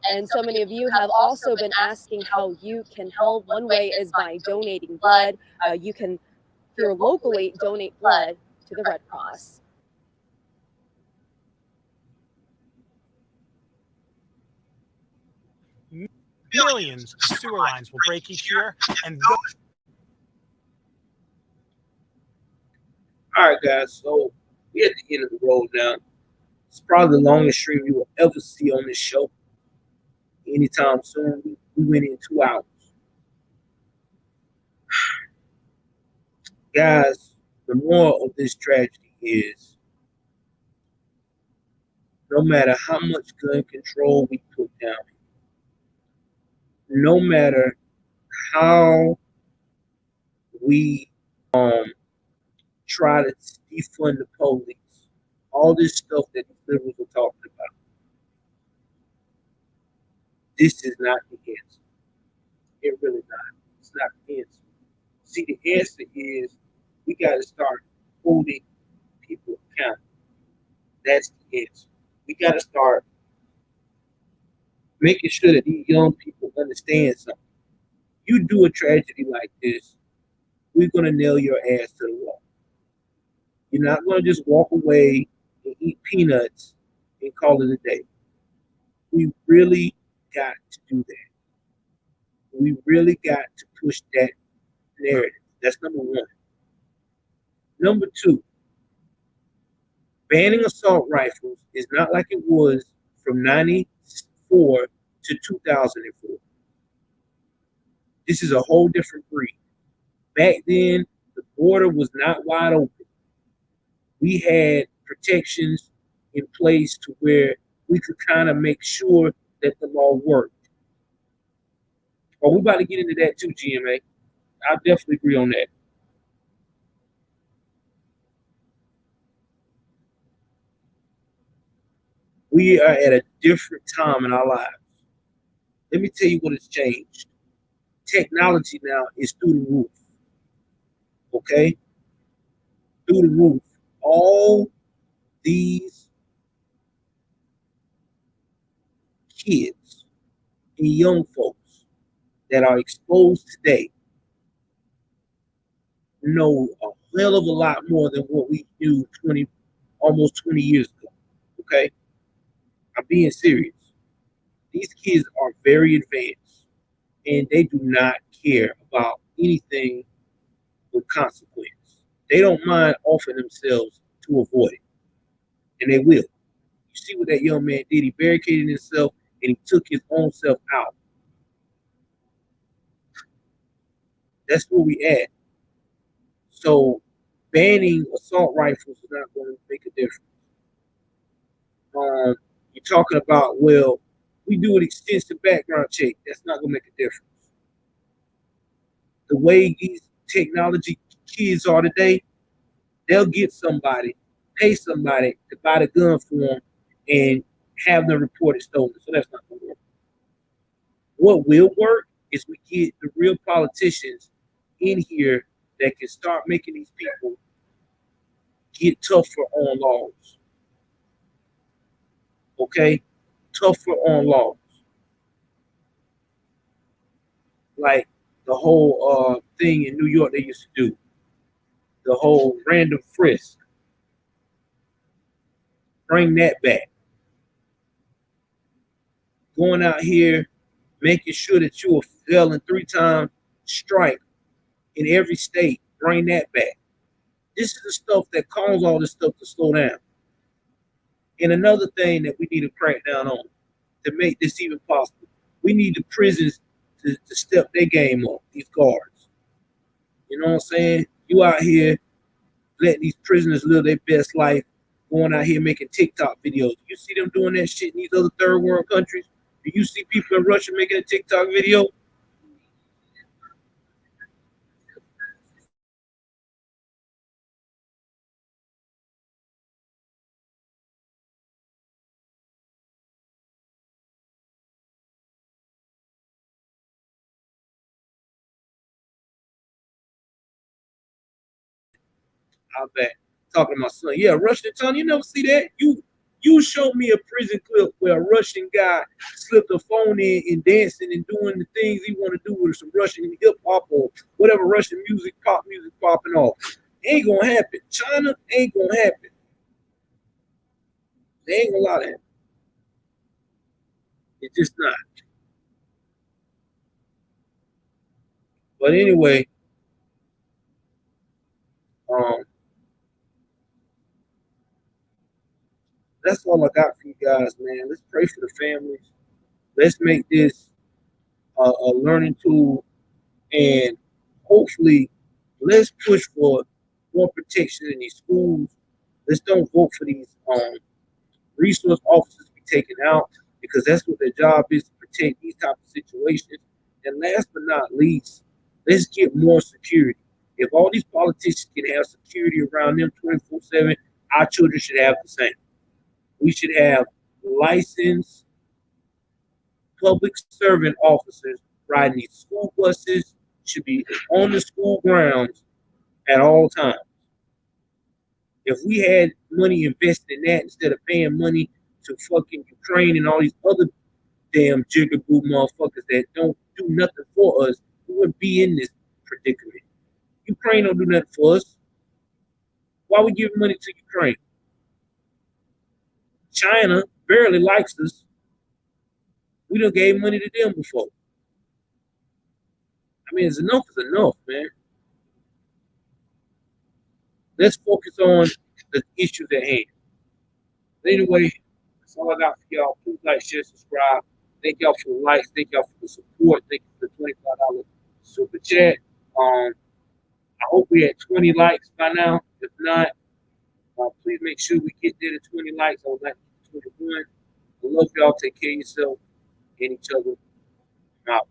And so many of you have also been asking how you can help. One way is by donating blood. You can, here locally, donate blood to the Red Cross. Millions of sewer lines will break each year, and all right, guys. So we're at the end of the road now. It's probably the longest stream you will ever see on this show. Anytime soon. We went in 2 hours. Guys, the moral of this tragedy is no matter how much gun control we put down, no matter how we try to defund the police, all this stuff that the liberals are talking about, this is not the answer. It really not. It's not the answer. See, the answer is we got to start holding people accountable. That's the answer. We got to start making sure that these young people understand something. You do a tragedy like this, we're going to nail your ass to the wall. You're not going to just walk away and eat peanuts and call it a day. We really got to do that. We really got to push that narrative. That's number one. Number two, banning assault rifles is not like it was from 94 to 2004. This is a whole different breed. Back then, the border was not wide open. We had protections in place to where we could kind of make sure that the law worked. Oh, we about to get into that too, GMA. I definitely agree on that. We are at a different time in our lives. Let me tell you what has changed. Technology now is through the roof. Okay? Through the roof. All these kids and young folks that are exposed today know a hell of a lot more than what we knew almost 20 years ago. Okay? I'm being serious. These kids are very advanced and they do not care about anything with consequence. They don't mind offering themselves to avoid it. And they will. You see what that young man did? He barricaded himself and he took his own self out. That's where we at. So banning assault rifles is not going to make a difference. You're talking about, well, we do an extensive background check. That's not going to make a difference. The way these technology kids are today, they'll get somebody, pay somebody to buy the gun for them and have them report it stolen. So that's not going to work. What will work is we get the real politicians in here that can start making these people get tougher on laws. Okay? Tougher on laws. Like the whole thing in New York they used to do. The whole random frisk. Bring that back. Going out here, making sure that you're a felon 3-time strike in every state. Bring that back. This is the stuff that caused all this stuff to slow down. And another thing that we need to crack down on to make this even possible, we need the prisons to step their game up, these guards. You know what I'm saying? You out here letting these prisoners live their best life, going out here making TikTok videos. You see them doing that shit in these other third world countries? Do you see people in Russia making a TikTok video? I bet. Talking to my son. Yeah, Russian tongue. You never see that? You show me a prison clip where a Russian guy slipped a phone in and dancing and doing the things he want to do with some Russian hip hop or whatever Russian music, pop music popping off. Ain't gonna happen. China ain't gonna happen. They ain't gonna allow that. It's just not. But anyway, that's all I got for you guys, man. Let's pray for the families. Let's make this a learning tool, and hopefully, let's push for more protection in these schools. Let's don't vote for these resource officers to be taken out, because that's what their job is, to protect these type of situations. And last but not least, let's get more security. If all these politicians can have security around them 24/7, our children should have the same. We should have licensed public servant officers riding these school buses, should be on the school grounds at all times. If we had money invested in that instead of paying money to fucking Ukraine and all these other damn jigaboo motherfuckers that don't do nothing for us, we wouldn't be in this predicament. Ukraine don't do nothing for us. Why we give money to Ukraine? China barely likes us. We done gave money to them before. I mean, enough is enough, man. Let's focus on the issues at hand. Anyway, that's all I got for y'all. Please like, share, subscribe. Thank y'all for the likes. Thank y'all for the support. Thank you for the $25 super chat. I hope we had 20 likes by now. If not, please make sure we get there to 20 likes. I would like 21. I love y'all. Take care of yourself and each other. I'm out.